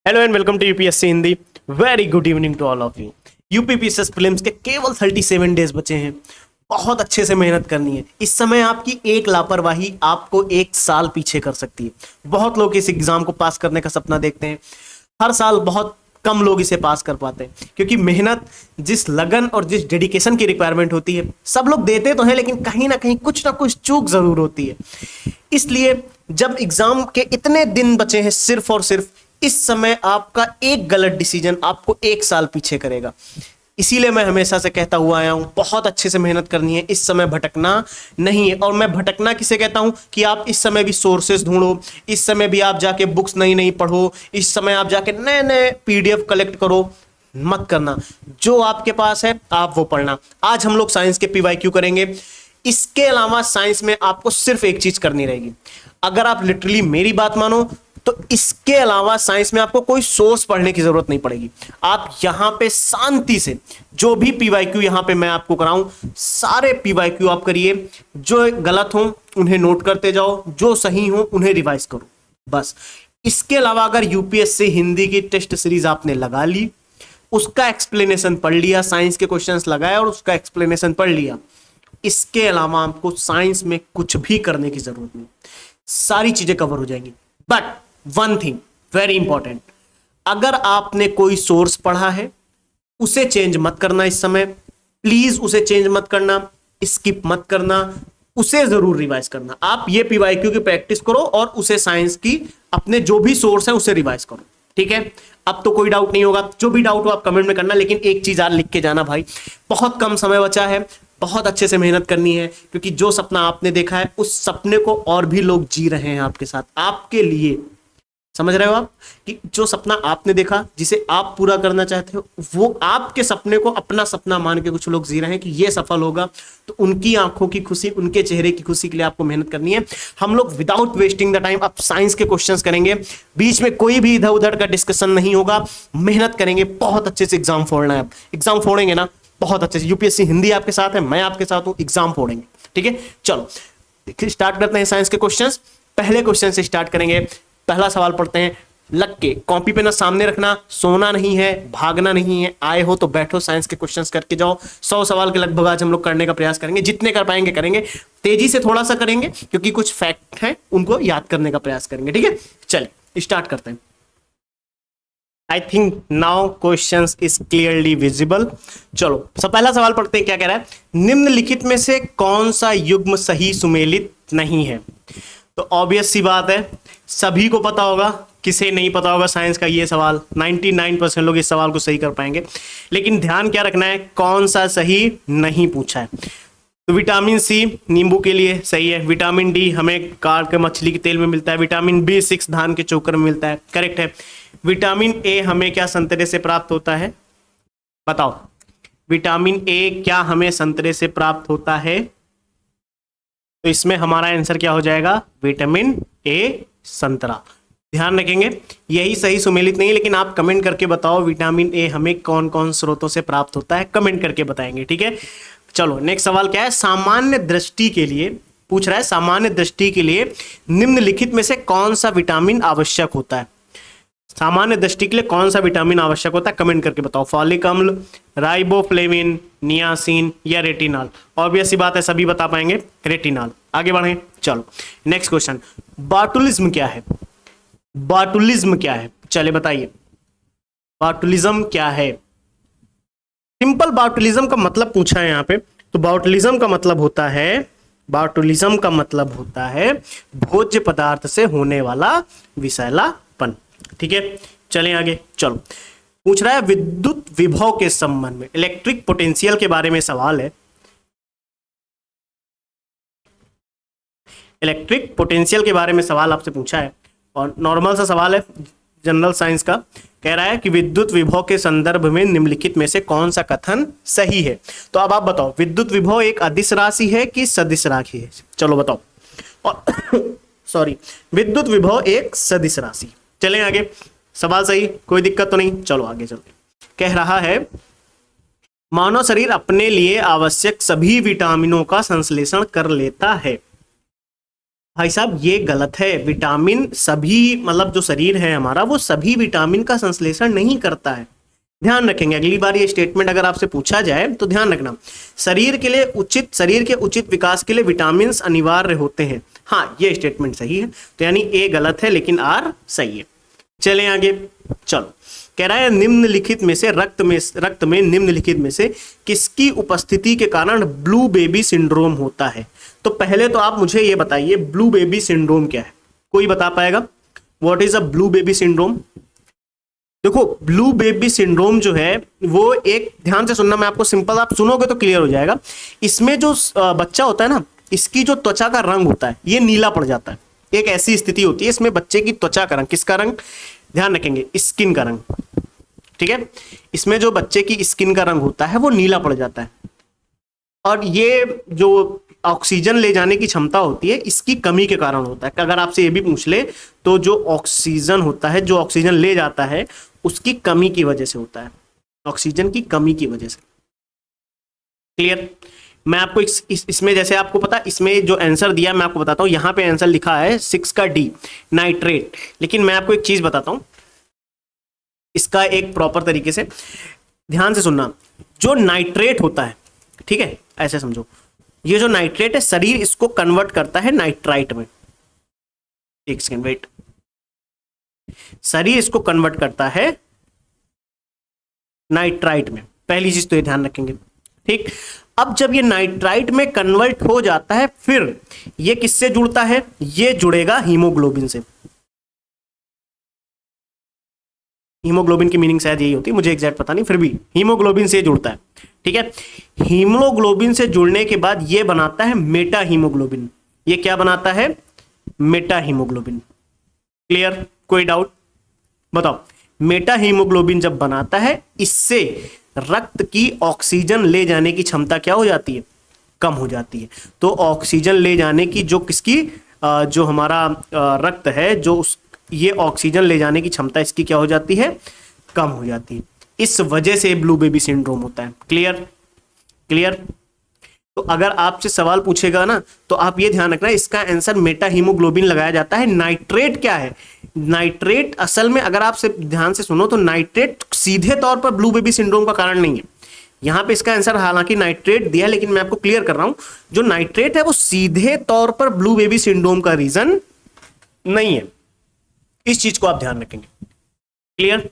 Hello and welcome to UPSC Hindi. Very good evening to all of you. UPPSC prelims के केवल 37 days बचे हैं। बहुत अच्छे से मेहनत करनी है। इस समय आपकी एक लापरवाही आपको एक साल पीछे कर सकती है। बहुत लोग इस एग्जाम को पास करने का सपना देखते हैं। हर साल बहुत कम लोग इसे पास कर पाते हैं, क्योंकि मेहनत, जिस लगन और जिस डेडिकेशन की रिक्वायरमेंट होती है, सब लोग देते तो हैं, लेकिन कहीं ना कहीं कुछ ना कुछ चूक जरूर होती है। इसलिए जब एग्जाम के इतने दिन बचे हैं, सिर्फ और सिर्फ इस समय आपका एक गलत डिसीजन आपको एक साल पीछे करेगा। इसीलिए मैं हमेशा से कहता हुआ आया हूं, बहुत अच्छे से मेहनत करनी है, इस समय भटकना नहीं है। और मैं भटकना किसे कहता हूं कि आप इस समय भी सोर्सेस ढूंढो, इस समय भी आप जाके बुक्स नई नई पढ़ो, इस समय आप जाके नए नए पीडीएफ कलेक्ट करो। मत करना, जो आपके पास है आप वो पढ़ना। आज हम लोग साइंस के पीवाईक्यू करेंगे। इसके अलावा साइंस में आपको सिर्फ एक चीज करनी रहेगी। अगर आप लिटरली मेरी बात मानो तो इसके अलावा साइंस में आपको कोई सोर्स पढ़ने की जरूरत नहीं पड़ेगी। आप यहां पे शांति से जो भी पीवाईक्यू यहां पे मैं आपको कराऊं, सारे पीवाईक्यू आप करिए। जो गलत हो उन्हें नोट करते जाओ, जो सही हो उन्हें रिवाइज करो, बस। इसके अलावा अगर यूपीएससी हिंदी की टेस्ट सीरीज आपने लगा ली, उसका एक्सप्लेनेशन पढ़ लिया, साइंस के क्वेश्चंस लगाए और उसका एक्सप्लेनेशन पढ़ लिया, इसके अलावा आपको साइंस में कुछ भी करने की जरूरत नहीं। सारी चीजें कवर हो जाएंगी। But one thing very important, अगर आपने कोई सोर्स पढ़ा है उसे चेंज मत करना। इस समय प्लीज उसे चेंज मत करना, स्किप मत करना, उसे जरूर रिवाइज करना। आप ये पीवाईक्यू की प्रैक्टिस करो और उसे साइंस की अपने जो भी सोर्स है उसे रिवाइज करो, ठीक है। अब तो कोई डाउट नहीं होगा। जो भी डाउट हो आप कमेंट में करना, लेकिन एक चीज आज लिख के जाना भाई, बहुत कम समय बचा है, बहुत अच्छे से मेहनत करनी है, क्योंकि जो सपना आपने देखा है उस सपने को और भी लोग जी रहे हैं आपके साथ, आपके लिए। समझ रहे हो आप कि जो सपना आपने देखा, जिसे आप पूरा करना चाहते हो, वो आपके सपने को अपना सपना मान के कुछ लोग जी रहे हैं कि ये सफल होगा। तो उनकी आंखों की खुशी, उनके चेहरे की खुशी के लिए आपको मेहनत करनी है। हम लोग विदाउट वेस्टिंग द टाइम अब साइंस के क्वेश्चंस करेंगे। बीच में कोई भी इधर उधर का डिस्कशन नहीं होगा। मेहनत करेंगे, बहुत अच्छे से एग्जाम फोड़ना है। अब एग्जाम फोड़ेंगे ना बहुत अच्छे से। यूपीएससी हिंदी आपके साथ है, मैं आपके साथ हूं, एग्जाम फोड़ेंगे, ठीक है। चलो स्टार्ट करते हैं साइंस के क्वेश्चंस। पहले क्वेश्चन से स्टार्ट करेंगे। पहला सवाल पढ़ते हैं। लग के कॉपी पे ना सामने रखना, सोना नहीं है, भागना नहीं है, आए हो तो बैठो, साइंस के क्वेश्चंस करके जाओ। 100 सवाल के लगभग आज हम लोग करने का प्रयास करेंगे, जितने कर पाएंगे करेंगे। तेजी से थोड़ा सा करेंगे क्योंकि कुछ फैक्ट है उनको याद करने का प्रयास करेंगे, ठीक है। चलिए स्टार्ट करते हैं। I think now question is clearly visible. चलो सब पहला सवाल पढ़ते हैं। क्या कह रहा है? निम्नलिखित में से कौन सा युग्म सही सुमेलित नहीं है? तो ऑब्वियस सी बात है, सभी को पता होगा, किसे नहीं पता होगा साइंस का ये सवाल। 99% लोग इस सवाल को सही कर पाएंगे, लेकिन ध्यान क्या रखना है, कौन सा सही नहीं पूछा है। तो विटामिन सी नींबू के लिए सही है, विटामिन डी हमें कार के मछली के तेल में मिलता है, विटामिन B6 धान के चोकर में मिलता है, करेक्ट है। विटामिन ए हमें क्या संतरे से प्राप्त होता है? बताओ, विटामिन ए क्या हमें संतरे से प्राप्त होता है? तो इसमें हमारा आंसर क्या हो जाएगा? विटामिन ए संतरा। ध्यान रखेंगे, यही सही सुमेलित नहीं है, लेकिन आप कमेंट करके बताओ विटामिन ए हमें कौन कौन स्रोतों से प्राप्त होता है, कमेंट करके बताएंगे, ठीक है। चलो नेक्स्ट सवाल क्या है? सामान्य दृष्टि के लिए पूछ रहा है, सामान्य दृष्टि के लिए निम्नलिखित में से कौन सा विटामिन आवश्यक होता है? सामान्य दृष्टि के लिए कौन सा विटामिन आवश्यक होता है, कमेंट करके बताओ। फॉलिक अम्ल, राइबोफ्लेविन, नियासिन या रेटिनॉल? ऑब्वियस सी बात है, सभी बता पाएंगे, रेटिनॉल। आगे बढ़े, चलो नेक्स्ट क्वेश्चन। बॉटुलिज्म क्या है? बॉटुलिज्म क्या है? चले बताइए, बॉटुलिज्म क्या है? सिंपल बॉटुलिज्म का मतलब पूछा है यहाँ पे। तो बॉटुलिज्म का मतलब होता है, बॉटुलिज्म का मतलब होता है भोज्य पदार्थ से होने वाला विषैलापन, ठीक है। चलें आगे, चलो पूछ रहा है विद्युत विभव के संबंध में, इलेक्ट्रिक पोटेंशियल के बारे में सवाल है। इलेक्ट्रिक पोटेंशियल के बारे में सवाल आपसे पूछा है, और नॉर्मल सा सवाल है, जनरल साइंस का। कह रहा है कि विद्युत विभव के संदर्भ में निम्नलिखित में से कौन सा कथन सही है? तो अब आप बताओ, विद्युत विभव एक अदिश राशि है कि सदिश राशि है? चलो बताओ। और सॉरी, विद्युत विभव एक सदिश राशि। चलें आगे, सवाल सही, कोई दिक्कत तो नहीं। चलो आगे चलते। कह रहा है मानव शरीर अपने लिए आवश्यक सभी विटामिनों का संश्लेषण कर लेता है। भाई साहब ये गलत है। विटामिन सभी, मतलब जो शरीर है हमारा, वो सभी विटामिन का संश्लेषण नहीं करता है। ध्यान रखेंगे, अगली बार ये स्टेटमेंट अगर आपसे पूछा जाए तो ध्यान रखना। शरीर के उचित विकास के लिए विटामिन अनिवार्य होते हैं। हाँ, ये स्टेटमेंट सही है, तो यानी ए गलत है लेकिन आर सही है। चलें आगे। चलो, कह रहा है निम्नलिखित में से रक्त में निम्नलिखित में से किसकी उपस्थिति के कारण ब्लू बेबी सिंड्रोम होता है। तो पहले तो आप मुझे ये बताइए, ब्लू बेबी सिंड्रोम क्या है? कोई बता पाएगा? What is a blue baby syndrome? देखो, ब्लू बेबी सिंड्रोम जो है वो एक, ध्यान से सुनना, मैं आपको सिंपल, आप सुनोगे तो क्लियर हो जाएगा। इसमें जो बच्चा होता है ना, इसकी जो त्वचा का रंग होता है ये नीला पड़ जाता है। एक ऐसी स्थिति होती है, इसमें बच्चे की त्वचा का रंग, किसका रंग? ध्यान रखेंगे, स्किन का रंग। ठीक है, इसमें जो बच्चे की स्किन का रंग होता है वो नीला पड़ जाता है। और ये जो ऑक्सीजन ले जाने की क्षमता होती है, इसकी कमी के कारण होता है। अगर आपसे ये भी पूछ ले तो जो ऑक्सीजन होता है, जो ऑक्सीजन ले जाता है, उसकी कमी की वजह से होता है, ऑक्सीजन की कमी की वजह से। क्लियर? मैं आपको इसमें जैसे आपको पता, इसमें जो आंसर दिया मैं आपको बताता हूं। यहां पे आंसर लिखा है 6 का डी, नाइट्रेट। लेकिन मैं आपको एक चीज बताता हूं, इसका एक प्रॉपर तरीके से ध्यान से सुनना। जो नाइट्रेट होता है, ठीक है, ऐसे समझो, ये जो नाइट्रेट है, शरीर इसको कन्वर्ट करता है नाइट्राइट में। एक सेकेंड वेट, शरीर इसको कन्वर्ट करता है नाइट्राइट में। पहली चीज तो ये ध्यान रखेंगे। ठीक, अब जब ये नाइट्राइट में कन्वर्ट हो जाता है, फिर ये किससे जुड़ता है? ये जुड़ेगा हीमोग्लोबिन से। हीमोग्लोबिन की मीनिंग शायद यही होती है, मुझे एग्जैक्ट पता नहीं, फिर भी हीमोग्लोबिन से जुड़ता है। ठीक है, हीमोग्लोबिन से जुड़ने के बाद ये बनाता है मेटा हीमोग्लोबिन। ये क्या बनाता है? Meta haemoglobin. क्लियर? कोई डाउट? बताओ। मेटा हीमोग्लोबिन जब बनाता है, इससे रक्त की ऑक्सीजन ले जाने की क्षमता क्या हो जाती है? कम हो जाती है। तो ऑक्सीजन ले जाने की जो किसकी जो हमारा रक्त है, जो उस ये ऑक्सीजन ले जाने की क्षमता इसकी क्या हो जाती है? कम हो जाती है। इस वजह से ब्लू बेबी सिंड्रोम होता है। क्लियर? क्लियर? तो अगर आपसे सवाल पूछेगा ना, तो आप ये ध्यान रखना, इसका आंसर मेटा हीमोग्लोबिन लगाया जाता है। नाइट्रेट क्या है? नाइट्रेट असल में, अगर आप ध्यान से सुनो, तो नाइट्रेट सीधे तौर पर ब्लू बेबी सिंड्रोम का कारण नहीं है। यहां पे इसका आंसर हालांकि नाइट्रेट दिया, लेकिन मैं आपको क्लियर कर रहा हूं, जो नाइट्रेट है वो सीधे तौर पर ब्लू बेबी सिंड्रोम का रीजन नहीं है। इस चीज को आप ध्यान रखेंगे। क्लियर?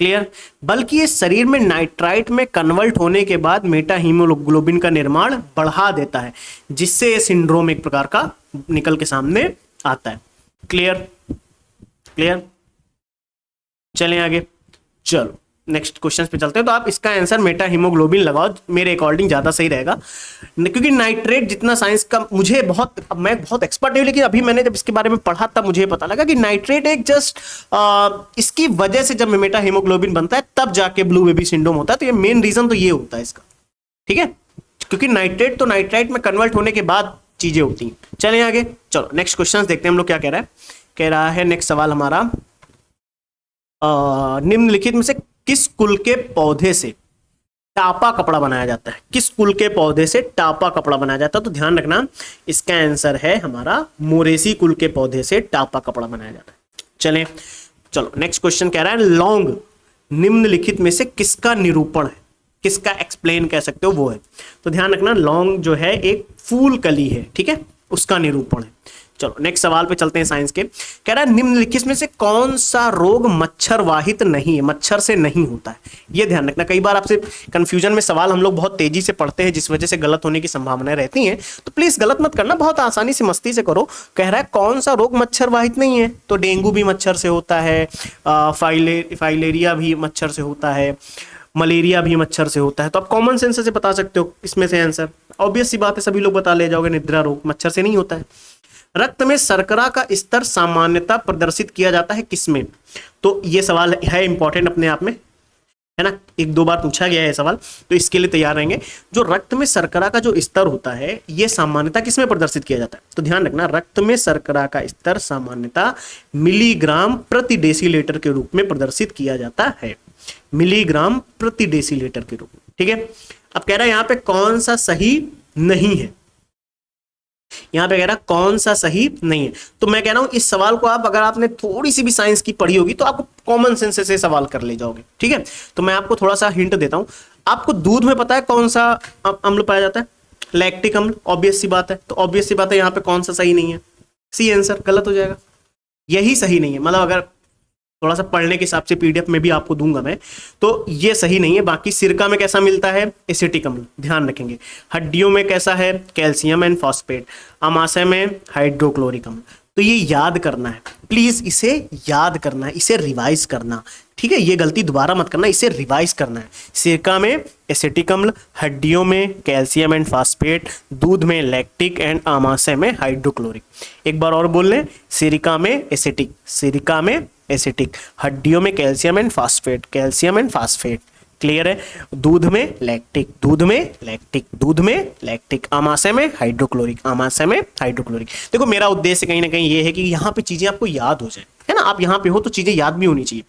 क्लियर? बल्कि ये शरीर में नाइट्राइट में कन्वर्ट होने के बाद मेटा हीमोग्लोबिन का निर्माण बढ़ा देता है, जिससे ये सिंड्रोम एक प्रकार का निकल के सामने आता है। क्लियर? क्लियर? चलें आगे। चलो नेक्स्ट क्वेश्चन पे चलते हैं। तो आप इसका आंसर मेटा हीमोग्लोबिन लगाओ, मेरे अकॉर्डिंग ज्यादा सही रहेगा, क्योंकि नाइट्रेट जितना साइंस का मुझे मैं बहुत एक्सपर्ट नहीं, लेकिन अभी मैंने जब इसके बारे में पढ़ा तब मुझे पता लगा कि नाइट्रेट एक जस्ट इसकी वजह से जब मेटा हीमोग्लोबिन बनता है तब जाके ब्लू बेबी सिंड्रोम होता है। तो ये मेन रीजन तो ये होता है इसका। ठीक है, क्योंकि नाइट्रेट तो नाइट्राइट में कन्वर्ट होने के बाद चीजें होती हैं। चलें आगे। चलो नेक्स्ट क्वेश्चन देखते हैं हम लोग क्या कह रहा है। कह रहा है नेक्स्ट सवाल हमारा, निम्नलिखित में से किस कुल के पौधे से टापा कपड़ा बनाया जाता है? किस कुल के पौधे से टापा कपड़ा बनाया जाता है? तो ध्यान रखना, इसका आंसर है हमारा मोरेसी कुल के पौधे से टापा कपड़ा बनाया जाता है। चलें, चलो नेक्स्ट क्वेश्चन कह रहा है, लौंग निम्नलिखित में से किसका निरूपण है? किसका एक्सप्लेन कह सकते हो वो है। तो ध्यान रखना, लौंग जो है एक फूल कली है, ठीक है, उसका निरूपण है। चलो नेक्स्ट सवाल पे चलते हैं साइंस के। कह रहा है निम्नलिखित में से कौन सा रोग मच्छर वाहित नहीं है, मच्छर से नहीं होता है? ये ध्यान रखना, कई बार आपसे कंफ्यूजन में सवाल हम लोग बहुत तेजी से पढ़ते हैं, जिस वजह से गलत होने की संभावनाएं रहती हैं। तो प्लीज गलत मत करना, बहुत आसानी से मस्ती से करो। कह रहा है कौन सा रोग मच्छर वाहित नहीं है? तो डेंगू भी मच्छर से होता है, फाइलेरिया भी मच्छर से होता है, मलेरिया भी मच्छर से होता है। तो आप कॉमन सेंस से बता सकते हो इसमें से आंसर, ऑब्वियस सी बात है, सभी लोग बता ले जाओगे, निद्रा रोग मच्छर से नहीं होता है। रक्त में शर्करा का स्तर सामान्यता प्रदर्शित किया जाता है किसमें? तो ये सवाल है इंपॉर्टेंट अपने आप में, है ना, 1-2 बार पूछा गया है सवाल, तो इसके लिए तैयार रहेंगे। जो रक्त में शर्करा का जो स्तर होता है, ये सामान्यता किसमें प्रदर्शित किया जाता है? तो ध्यान रखना, रक्त में शर्करा का स्तर सामान्यता मिलीग्राम प्रति डेसीलीटर के रूप में प्रदर्शित किया जाता है, मिलीग्राम प्रति डेसीलीटर के रूप में। ठीक है, अब कह रहा है यहां पे कौन सा सही नहीं है? यहाँ पे कह रहा कौन सा सही नहीं है। तो मैं कह रहा हूं इस सवाल को आप, अगर आपने थोड़ी सी भी साइंस की पढ़ी होगी तो आपको कॉमन सेंस से सवाल कर ले जाओगे, ठीक है। तो मैं आपको थोड़ा सा हिंट देता हूं। आपको दूध में पता है कौन सा अम्ल पाया जाता है? लैक्टिक अम्ल, ऑब्वियस सी बात है। तो ऑब्वियस सी बात है यहाँ पे कौन सा सही नहीं है? सी आंसर गलत हो जाएगा, यही सही नहीं है। मतलब अगर थोड़ा सा पढ़ने के हिसाब से पीडीएफ में भी आपको दूंगा मैं, तो ये सही नहीं है। बाकी सिरका में कैसा मिलता है? एसिटिक अम्ल, ध्यान रखेंगे। हड्डियों में कैसा है? Calcium and phosphate. अमाशय में हाइड्रोक्लोरिक अम्ल। तो ये याद करना है, प्लीज इसे याद करना है, इसे रिवाइज करना, ठीक है। ये गलती दोबारा मत करना, इसे रिवाइज करना है। सिरका में एसिटिक अम्ल, हड्डियों में कैल्शियम एंड फॉस्फेट, दूध में लैक्टिक एंड आमाशय में हाइड्रोक्लोरिक। एक बार और बोल लें, सिरका में एसिटिक, सिरका में एसिटिक, हड्डियों में calcium and phosphate, calcium and phosphate, clear है। दूध में लैक्टिक, दूध में लैक्टिक, दूध में लैक्टिक, आमाशय में हाइड्रोक्लोरिक, आमाशय में हाइड्रोक्लोरिक। देखो मेरा उद्देश्य कहीं ना कहीं ये है कि यहाँ पे चीजें आपको याद हो जाए, है ना। आप यहाँ पे हो तो चीजें याद भी होनी चाहिए।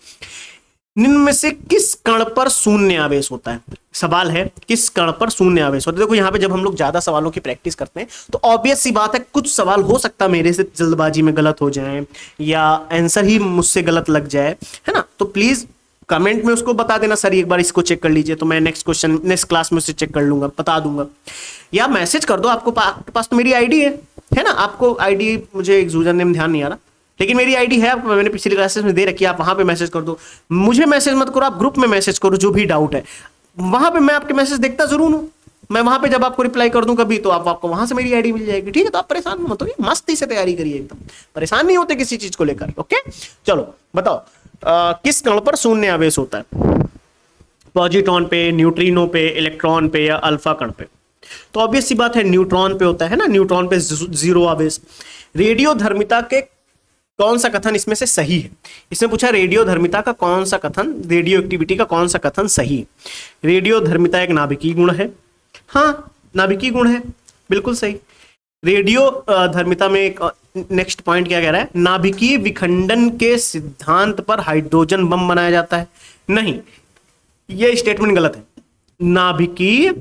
निम्न में से किस कण पर शून्य आवेश होता है? सवाल है किस कण पर शून्य आवेश होता है। देखो यहाँ पे जब हम लोग ज्यादा सवालों की प्रैक्टिस करते हैं तो ऑब्वियस सी बात है कुछ सवाल हो सकता है मेरे से जल्दबाजी में गलत हो जाए या आंसर ही मुझसे गलत लग जाए, है ना। तो प्लीज कमेंट में उसको बता देना, सर एक बार इसको चेक कर लीजिए, तो मैं नेक्स्ट क्वेश्चन नेक्स्ट क्लास में उसे चेक कर लूंगा, बता दूंगा। या मैसेज कर दो, आपको पास तो मेरी आईडी है ना। आपको आईडी मुझे एक यूजर नेम ध्यान नहीं आ रहा, लेकिन मेरी आईडी है, आपको मैंने पिछली क्लासेस में दे रखी है, आप वहां पे मैसेज कर दो। मुझे मैसेज मत करो, आप ग्रुप में मैसेज करो जो भी डाउट है। वहां पे मैं आपके मैसेज देखता जरूर हूँ, मैं वहां पे जब आपको रिप्लाई कर दूं कभी तो आपको वहां से मेरी आईडी मिल जाएगी, ठीक है। तो आप परेशान मत होइए, मस्ती से तैयारी करिए, एकदम परेशान नहीं होते किसी चीज को लेकर, ओके। चलो बताओ किस कण पर शून्य आवेश होता है? पॉजिट्रॉन पे, न्यूट्रिनो पे, इलेक्ट्रॉन पे या अल्फा कण पे? तो ऑब्वियस सी बात है न्यूट्रॉन पे होता है ना, न्यूट्रॉन पे जीरो आवेश। रेडियोधर्मिता के कौन सा कथन इसमें से सही है? इसने पूछा रेडियोधर्मिता का कौन सा कथन, रेडियो एक्टिविटी का कौन सा कथन सही है? रेडियोधर्मिता एक नाभिकीय गुण है, हाँ नाभिकीय गुण है, बिल्कुल सही। रेडियो धर्मिता में एक नेक्स्ट पॉइंट क्या कह रहा है? नाभिकीय विखंडन के सिद्धांत पर हाइड्रोजन बम बनाया जाता है। नहीं, यह स्टेटमेंट गलत है। नाभिकीय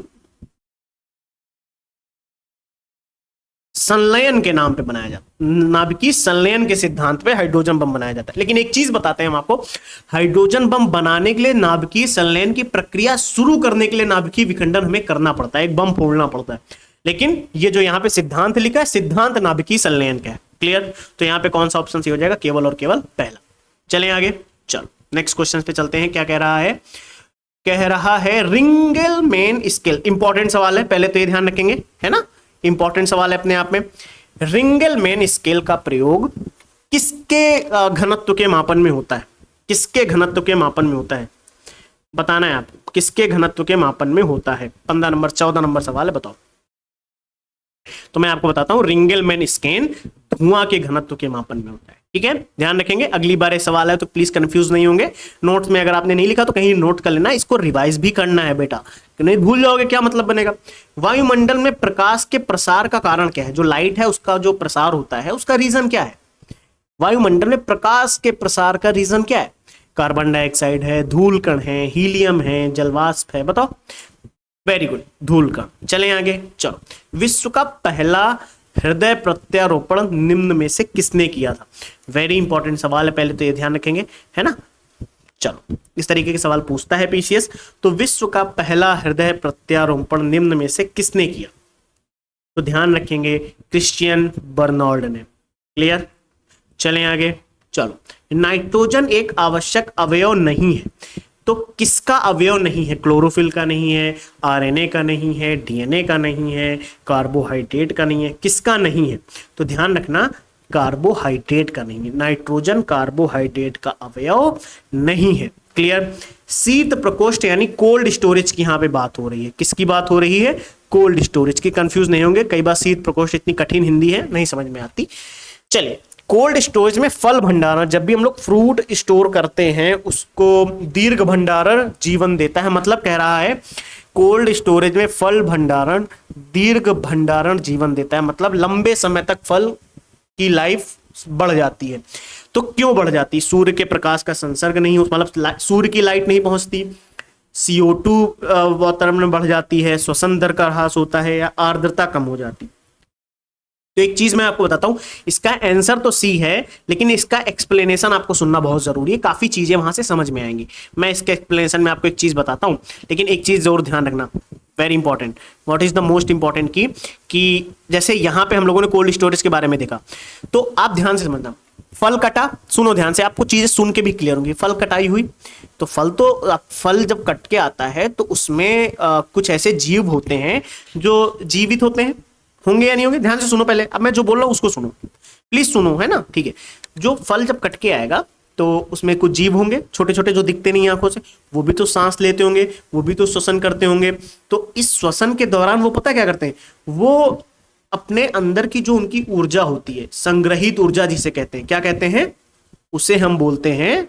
संलयन के नाम पे बनाया जाता है, नाभिकीय संलयन के सिद्धांत पे हाइड्रोजन बम बनाया जाता है। लेकिन एक चीज बताते हैं हम आपको, हाइड्रोजन बम बनाने के लिए नाभिकीय संलयन की प्रक्रिया शुरू करने के लिए नाभिकीय विखंडन हमें करना पड़ता है, एक बम फोड़ना पड़ता है। लेकिन ये जो यहाँ पे सिद्धांत लिखा है, सिद्धांत नाभिकीय संलयन का है, क्लियर। तो यहाँ पे कौन सा ऑप्शन सही हो जाएगा? केवल और केवल पहला। चलें आगे, चलो नेक्स्ट क्वेश्चन पे चलते हैं। क्या कह रहा है? कह रहा है रिंगलमैन स्केल। इंपॉर्टेंट सवाल है, पहले तो ये ध्यान रखेंगे, है ना, इंपॉर्टेंट सवाल है अपने आप में। रिंगलमैन स्केल का प्रयोग किसके घनत्व के मापन में होता है? किसके घनत्व के मापन में होता है बताना है आपको, किसके घनत्व के मापन में होता है? 15 नंबर 14 नंबर सवाल है, बताओ। तो मैं आपको बताता हूं, रिंगलमैन स्केल धुआं के घनत्व के मापन में होता है, ठीक है, ध्यान रखेंगे। अगली बार ये सवाल है तो प्लीज कंफ्यूज नहीं होंगे। नोट्स में अगर आपने नहीं लिखा तो कहीं नोट कर लेना, इसको रिवाइज भी करना है बेटा, नहीं भूल जाओगे क्या मतलब बनेगा। वायुमंडल में प्रकाश के प्रसार का कारण क्या है? जो लाइट है उसका जो प्रसार होता है उसका रीजन क्या है? वायुमंडल में प्रकाश के प्रसार का रीजन क्या है? कार्बन डाइऑक्साइड है, धूल कण है, हीलियम है, जलवाष्प है, बताओ। वेरी गुड, धूल कण। चलें आगे, चलो। विश्व का पहला हृदय प्रत्यारोपण निम्न में से किसने किया था? वेरी इंपॉर्टेंट सवाल है, पहले तो ये ध्यान रखेंगे, है ना। चलो, इस तरीके के सवाल पूछता है पीसीएस। तो विश्व का पहला हृदय प्रत्यारोपण निम्न में से किसने किया? तो ध्यान रखेंगे क्रिश्चियन बर्नार्ड ने, क्लियर। चलें आगे, चलो। नाइट्रोजन एक आवश्यक अवयव नहीं है, तो किसका अवयव नहीं है? क्लोरोफिल का नहीं है, आरएनए का नहीं है, डीएनए का नहीं है, कार्बोहाइड्रेट का नहीं है, किसका नहीं है? तो ध्यान रखना, कार्बोहाइड्रेट का नहीं है। नाइट्रोजन कार्बोहाइड्रेट का अवयव नहीं है, क्लियर। शीत प्रकोष्ठ यानी कोल्ड स्टोरेज की यहाँ पे बात हो रही है। किसकी बात हो रही है? कोल्ड स्टोरेज की। कंफ्यूज नहीं होंगे, कई बार शीत प्रकोष्ठ इतनी कठिन हिंदी है नहीं समझ में आती। चलिए, कोल्ड स्टोरेज में फल भंडारण, जब भी हम लोग फ्रूट स्टोर करते हैं उसको दीर्घ भंडारण जीवन देता है। मतलब कह रहा है कोल्ड स्टोरेज में फल भंडारण दीर्घ भंडारण जीवन देता है, मतलब लंबे समय तक फल की लाइफ बढ़ जाती है। तो क्यों बढ़ जाती? सूर्य के प्रकाश का संसर्ग नहीं, मतलब सूर्य की लाइट नहीं पहुंचती, CO2 वातावरण में बढ़ जाती है, श्वसन दर का ह्रास होता है, या आर्द्रता कम हो जाती। तो एक चीज मैं आपको बताता हूं, इसका आंसर तो सी है, लेकिन इसका एक्सप्लेनेशन आपको सुनना बहुत जरूरी है, काफी चीजें वहां से समझ में आएंगी। मैं इसके एक्सप्लेनेशन में आपको एक चीज बताता हूं, लेकिन एक चीज जरूर ध्यान रखना, very important, what is the most important की कि जैसे यहां पे हम लोगों ने कोल्ड स्टोरेज के बारे में देखा, तो आप ध्यान से समझना, फल कटा, सुनो ध्यान से, आपको चीजें सुन के भी क्लियर होंगी। फल कटाई हुई, तो फल जब कट के आता है तो उसमें कुछ ऐसे जीव होते हैं जो जीवित होते हैं, होंगे या नहीं होंगे, ध्यान से सुनो पहले, अब मैं जो बोल रहा हूं उसको सुनो, प्लीज सुनो, है ना, ठीक है। जो फल जब कट के आएगा तो उसमें कुछ जीव होंगे छोटे छोटे जो दिखते नहीं आंखों से, वो भी तो सांस लेते होंगे, वो भी तो श्वसन करते होंगे। तो इस श्वसन के दौरान वो पता क्या करते हैं, वो अपने अंदर की जो उनकी ऊर्जा होती है, संग्रहित ऊर्जा जिसे कहते हैं, क्या कहते हैं, उसे हम बोलते हैं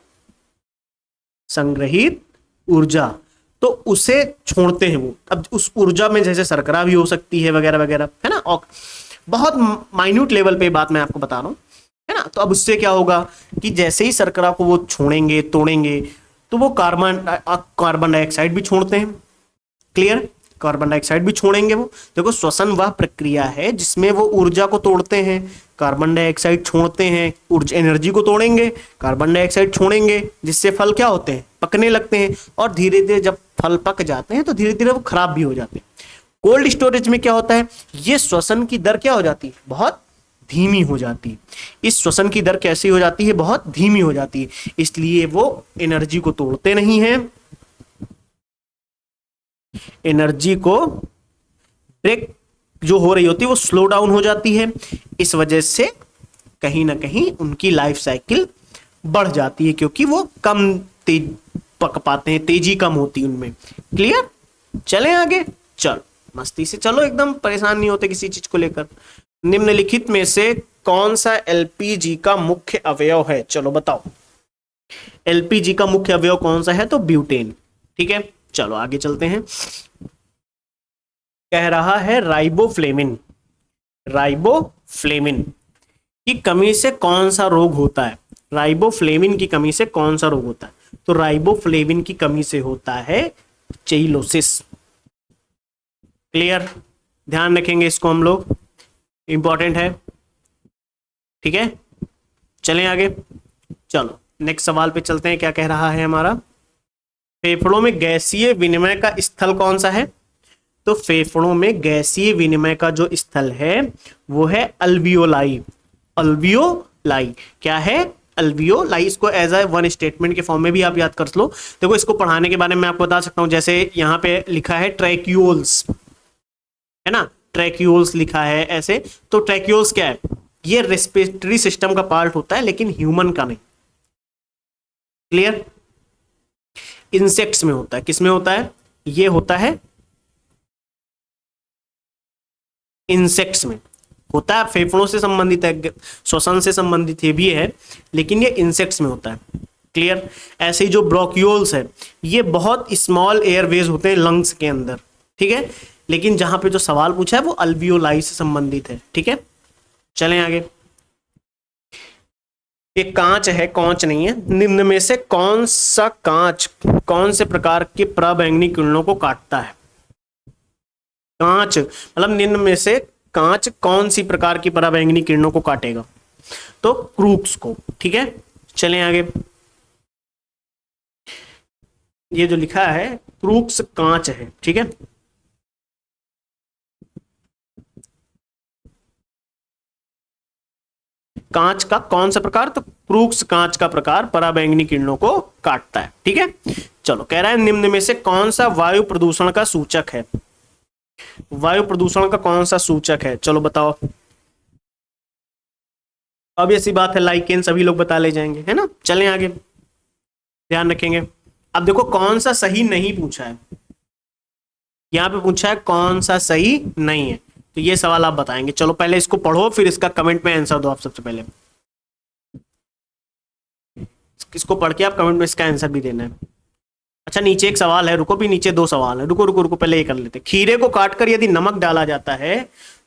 संग्रहित ऊर्जा, तो उसे छोड़ते हैं वो। अब उस ऊर्जा में जैसे शर्करा भी हो सकती है वगैरह वगैरह, है ना, और बहुत माइन्यूट लेवल पे बात मैं आपको बता रहा हूं, है ना। तो अब उससे क्या होगा कि जैसे ही शर्करा को वो छोड़ेंगे, तोड़ेंगे, तो वो कार्बन डाइऑक्साइड भी छोड़ते हैं, क्लियर, कार्बन डाइऑक्साइड भी छोड़ेंगे वो। देखो श्वसन वह प्रक्रिया है जिसमें वो ऊर्जा को तोड़ते हैं, कार्बन डाइऑक्साइड छोड़ते हैं, ऊर्जा एनर्जी को तोड़ेंगे, कार्बन डाइऑक्साइड छोड़ेंगे, जिससे फल क्या होते हैं, पकने लगते हैं, और धीरे धीरे जब फल पक जाते हैं तो धीरे धीरे वो खराब भी हो जाते हैं। कोल्ड स्टोरेज में क्या होता है, ये श्वसन की दर क्या हो जाती है, बहुत धीमी हो जाती है। इस श्वसन की दर कैसी हो जाती है, बहुत धीमी हो जाती है, इसलिए वो एनर्जी को तोड़ते नहीं हैं, एनर्जी को ब्रेक जो हो रही होती है वो स्लो डाउन हो जाती है। इस वजह से कहीं ना कहीं उनकी लाइफ साइकिल बढ़ जाती है, क्योंकि वो कम तेज पक पाते हैं, तेजी कम होती है उनमें, क्लियर। चलें आगे, चलो मस्ती से चलो, एकदम परेशान नहीं होते किसी चीज को लेकर। निम्नलिखित में से कौन सा एलपीजी का मुख्य अवयव है, चलो बताओ, एलपीजी का मुख्य अवयव कौन सा है, तो ब्यूटेन, ठीक है। चलो आगे चलते हैं, कह रहा है राइबोफ्लेविन, राइबोफ्लेविन की कमी से कौन सा रोग होता है, राइबोफ्लेविन की कमी से कौन सा रोग होता है, तो राइबोफ्लेविन की कमी से होता है चेइलोसिस, क्लियर, ध्यान रखेंगे इसको हम लोग, इंपॉर्टेंट है, ठीक है। चलें आगे, चलो नेक्स्ट सवाल पे चलते हैं, क्या कह रहा है हमारा, फेफड़ों में गैसीय विनिमय का स्थल कौन सा है, तो फेफड़ों में गैसीय विनिमय का जो स्थल है वो है अल्वियोलाई, अल्वियोलाई, क्या है, अल्वियोलाई। इसको एज अ वन स्टेटमेंट के फॉर्म में भी आप याद कर लो। देखो इसको पढ़ाने के बारे में आपको बता सकता हूं, जैसे यहाँ पे लिखा है ट्रैक्यूल्स, है ना, ट्रैक्यूल्स लिखा है ऐसे, तो ट्रैक्यूल्स क्या है, ये रेस्पिरेटरी सिस्टम का पार्ट होता है, लेकिन ह्यूमन का नहीं, क्लियर, इंसेक्ट्स में होता है, किसमें होता है, ये होता है इंसेक्ट्स में होता है, फेफड़ों से संबंधित है, श्वसन से संबंधित ये भी है, लेकिन ये इंसेक्ट्स में होता है, क्लियर। ऐसे ही जो ब्रोक्यूल्स है, ये बहुत स्मॉल एयरवेज होते हैं लंग्स के अंदर, ठीक है, लेकिन जहां पे जो सवाल पूछा है वो अल्वियोलाई से संबंधित है, ठीक है। चलें आगे, एक कांच है, कांच नहीं है, निम्न में से कौन सा कांच कौन से प्रकार के पराबैंगनी किरणों को काटता है, कांच मतलब निम्न में से कांच कौन सी प्रकार की पराबैंगनी किरणों को काटेगा, तो क्रूक्स को, ठीक है। चलें आगे, ये जो लिखा है क्रूक्स कांच है, ठीक है। कांच का कौन सा प्रकार, तो क्रूक्स कांच का प्रकार पराबैंगनी किरणों को काटता है, ठीक है। चलो कह रहा है निम्न में से कौन सा वायु प्रदूषण का सूचक है, वायु प्रदूषण का कौन सा सूचक है, चलो बताओ। अब ऐसी बात है लाइकेन सभी लोग बता ले जाएंगे, है ना। चलें आगे, ध्यान रखेंगे। अब देखो कौन सा सही नहीं पूछा है, यहां पे पूछा है कौन सा सही नहीं है, तो ये सवाल आप बताएंगे। चलो पहले इसको पढ़ो, फिर इसका कमेंट में आंसर दो आप सबसे पहले, इसको पढ़ के आप कमेंट में इसका आंसर भी देना है। अच्छा नीचे एक सवाल है, रुको, भी नीचे दो सवाल है, रुको रुको रुको, पहले ये कर लेते। खीरे को काटकर यदि नमक डाला जाता है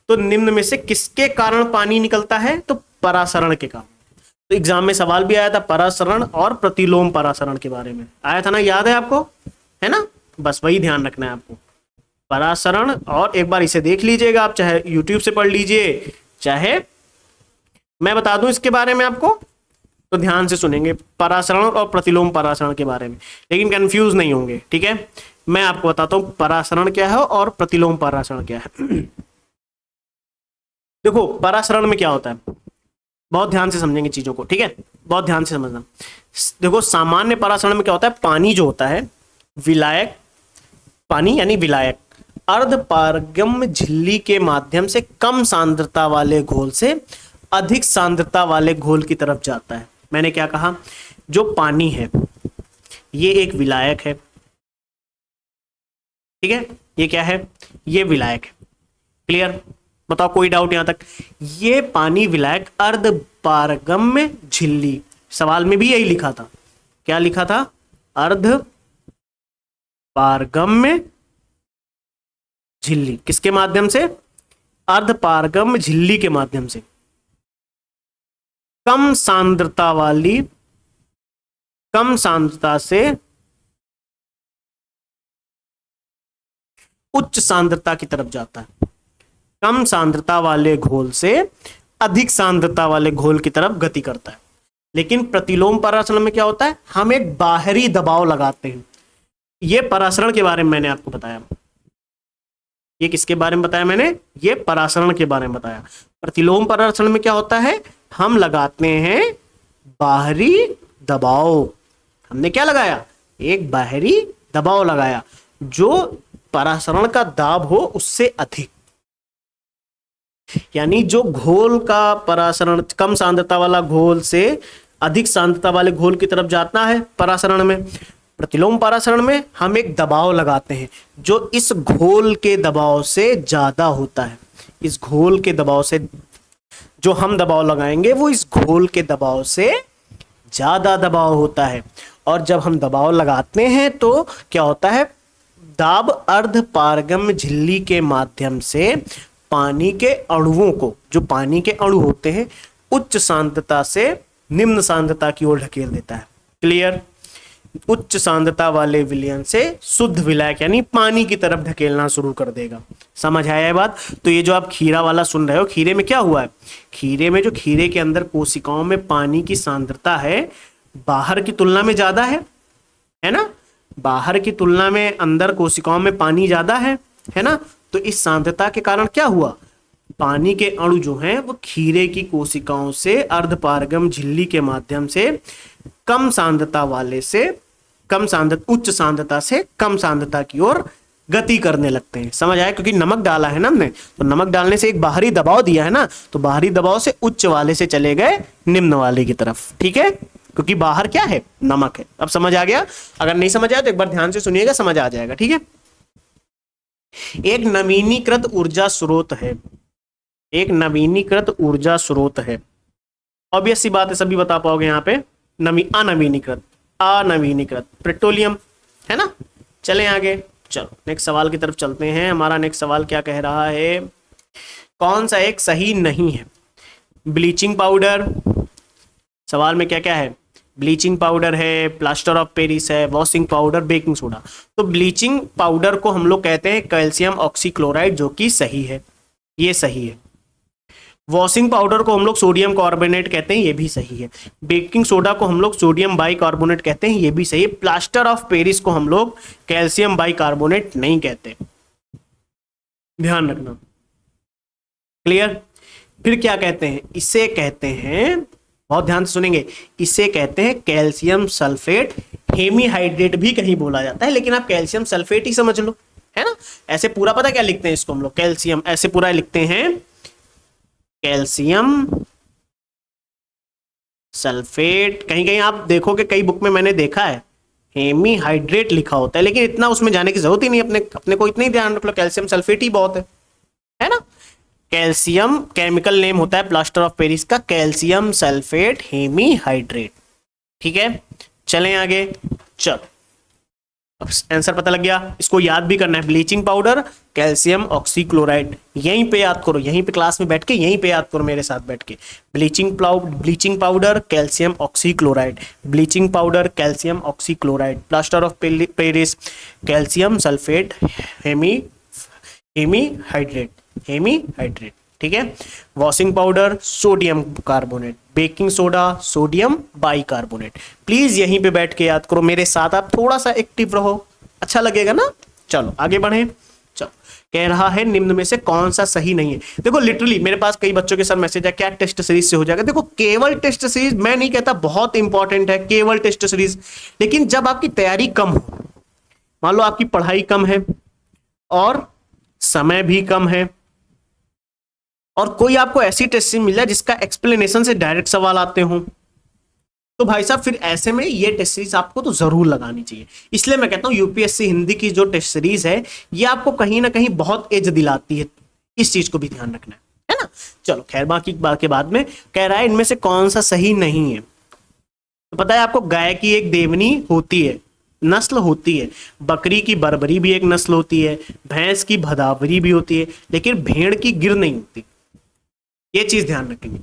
तो निम्न में से किसके कारण पानी निकलता है, तो परासरण के कारण। तो एग्जाम में सवाल भी आया था परासरण और प्रतिलोम परासरण के बारे में, आया था ना, याद है आपको, है ना, बस वही ध्यान रखना है आपको, परासरण। और एक बार इसे देख लीजिएगा आप, चाहे यूट्यूब से पढ़ लीजिए, चाहे मैं बता दूं इसके बारे में आपको, तो ध्यान से सुनेंगे परासरण और प्रतिलोम परासरण के बारे में, लेकिन कंफ्यूज नहीं होंगे, ठीक है। मैं आपको बताता हूं परासरण क्या है और प्रतिलोम परासरण क्या है। देखो परासरण में क्या होता है, बहुत ध्यान से समझेंगे चीजों को, ठीक है, बहुत ध्यान से समझना। देखो सामान्य परासरण में क्या होता है, पानी जो होता है विलायक, पानी यानी विलायक अर्धपारगम्य झिल्ली के माध्यम से कम सांद्रता वाले घोल से अधिक सांद्रता वाले घोल की तरफ जाता है। मैंने क्या कहा, जो पानी है ये एक विलायक है, ठीक है, ये क्या है, ये विलायक है। क्लियर, बताओ कोई डाउट यहां तक। ये पानी विलायक अर्धपारगम्य झिल्ली, सवाल में भी यही लिखा था, क्या लिखा था, अर्धपारगम्य झिल्ली, किसके माध्यम से, अर्धपारगम्य झिल्ली के माध्यम से कम सांद्रता वाली, कम सांद्रता से उच्च सांद्रता की तरफ जाता है, कम सांद्रता वाले घोल से अधिक सांद्रता वाले घोल की तरफ गति करता है। लेकिन प्रतिलोम परासरण में क्या होता है, हम एक बाहरी दबाव लगाते हैं। यह परासरण के बारे में मैंने आपको बताया, ये किसके बारे में बताया मैंने, ये परासरण के बारे में बताया। प्रतिलोम परासरण में क्या होता है, हम लगाते हैं बाहरी दबाव, हमने क्या लगाया, एक बाहरी दबाव लगाया जो परासरण का दाब हो उससे अधिक, यानी जो घोल का परासरण कम सांद्रता वाला घोल से अधिक सांद्रता वाले घोल की तरफ जाता है परासरण में, प्रतिलोम परासरण में हम एक दबाव लगाते हैं जो इस घोल के दबाव से ज्यादा होता है। इस घोल के दबाव से जो हम दबाव लगाएंगे वो इस घोल के दबाव से ज्यादा दबाव होता है। और जब हम दबाव लगाते हैं तो क्या होता है, दाब अर्धपारगम्य झिल्ली के माध्यम से पानी के अणुओं को, जो पानी के अणु होते हैं, उच्च सांद्रता से निम्न सांद्रता की ओर ढकेल देता है। क्लियर, उच्च सांद्रता वाले विलयन से शुद्ध विलायक यानी पानी की तरफ ढकेलना शुरू कर देगा। समझ आया ये बात। तो ये जो आप खीरा वाला सुन रहे हो, खीरे में क्या हुआ है, खीरे में जो खीरे के अंदर कोशिकाओं में पानी की सांद्रता है बाहर की तुलना में ज्यादा है ना, बाहर की तुलना में अंदर कोशिकाओं में पानी ज्यादा है ना। तो इस सांद्रता के कारण क्या हुआ, पानी के अणु जो हैं वो खीरे की कोशिकाओं से अर्धपारगम झिल्ली के माध्यम से कम सांद्रता वाले से कम सांद्रता, उच्च सांद्रता से कम सांद्रता की ओर गति करने लगते हैं। समझ आया, क्योंकि नमक डाला है ना हमने, तो नमक डालने से एक बाहरी दबाव दिया है ना, तो बाहरी दबाव से उच्च वाले से चले गए निम्न वाले की तरफ, ठीक है, क्योंकि बाहर क्या है, नमक है। अब समझ आ गया, अगर नहीं समझ आया तो एक बार ध्यान से सुनिएगा, समझ आ जाएगा, ठीक है। एक नवीनीकृत ऊर्जा स्रोत है, एक नवीनीकृत ऊर्जा स्रोत है, ऑब्वियस सी बात है, सभी बता पाओगे यहाँ पे, अनवीनीकृत, अनवीनीकृत पेट्रोलियम है ना। चलें आगे, चलो नेक्स्ट सवाल की तरफ चलते हैं। हमारा नेक्स्ट सवाल क्या कह रहा है, कौन सा एक सही नहीं है, ब्लीचिंग पाउडर, सवाल में क्या क्या है, ब्लीचिंग पाउडर है, प्लास्टर ऑफ पेरिस है, वॉशिंग पाउडर, बेकिंग सोडा। तो ब्लीचिंग पाउडर को हम लोग कहते हैं कैल्शियम ऑक्सीक्लोराइड, जो कि सही है, ये सही है। वॉशिंग पाउडर को हम लोग सोडियम कार्बोनेट कहते हैं, ये भी सही है। बेकिंग सोडा को हम लोग सोडियम बाइकार्बोनेट कहते हैं, ये भी सही है। प्लास्टर ऑफ पेरिस को हम लोग कैल्शियम बाइकार्बोनेट नहीं कहते, ध्यान रखना। क्लियर, फिर क्या कहते हैं, इसे कहते हैं, बहुत ध्यान से सुनेंगे, इसे कहते हैं कैल्शियम सल्फेट, हेमीहाइड्रेट भी कहीं बोला जाता है, लेकिन आप कैल्शियम सल्फेट ही समझ लो, है ना। ऐसे पूरा पता क्या लिखते हैं इसको हम लोग, कैल्शियम, ऐसे पूरा लिखते हैं कैल्शियम सल्फेट। कहीं कहीं आप देखोगे, कई बुक में मैंने देखा है हेमीहाइड्रेट लिखा होता है, लेकिन इतना उसमें जाने की जरूरत ही नहीं, अपने को इतना ही ध्यान रख लो, कैल्शियम सल्फेट ही बहुत है ना। कैल्शियम केमिकल नेम होता है प्लास्टर ऑफ पेरिस का, कैल्शियम सल्फेट हेमीहाइड्रेट, ठीक है। चलें आगे, चलो आंसर पता लग गया, इसको याद भी करना है, ब्लीचिंग पाउडर, कैल्शियम ऑक्सीक्लोराइड, यहीं पे याद करो, यहीं पे क्लास में बैठ के यहीं पे याद करो मेरे साथ बैठ के, bleaching powder calcium oxychloride, bleaching powder calcium oxychloride, plaster of Paris calcium sulphate hemihydrate, hemihydrate, ठीक है। Washing powder sodium carbonate, baking soda sodium bicarbonate. Please यहीं पे बैठ के याद करो मेरे साथ, आप थोड़ा सा एक्टिव रहो, अच्छा लगेगा ना। चलो आगे बढ़े। चलो, कह रहा है निम्न में से कौन सा सही नहीं है। देखो लिटरली मेरे पास कई बच्चों के सर मैसेज है क्या टेस्ट सीरीज से हो जाएगा। देखो केवल टेस्ट सीरीज मैं नहीं कहता बहुत इंपॉर्टेंट है केवल टेस्ट सीरीज, लेकिन जब आपकी तैयारी कम हो, मान लो आपकी पढ़ाई कम है और समय भी कम है, और कोई आपको ऐसी टेस्ट सीरीज मिल जाए जिसका एक्सप्लेनेशन से डायरेक्ट सवाल आते हो, तो भाई साहब फिर ऐसे में ये टेस्ट सीरीज आपको तो जरूर लगानी चाहिए। इसलिए मैं कहता हूं यूपीएससी हिंदी की जो टेस्ट सीरीज है ये आपको कहीं ना कहीं बहुत एज दिलाती है, इस चीज को भी ध्यान रखना है ना। चलो खैर बाकी बात के बाद में कह रहा है इनमें से कौन सा सही नहीं है। तो पता है आपको गाय की एक देवनी होती है, नस्ल होती है, बकरी की बरबरी भी एक नस्ल होती है, भैंस की भदावरी भी होती है, लेकिन भेड़ की गिर नहीं होती। ये चीज ध्यान रखेंगे।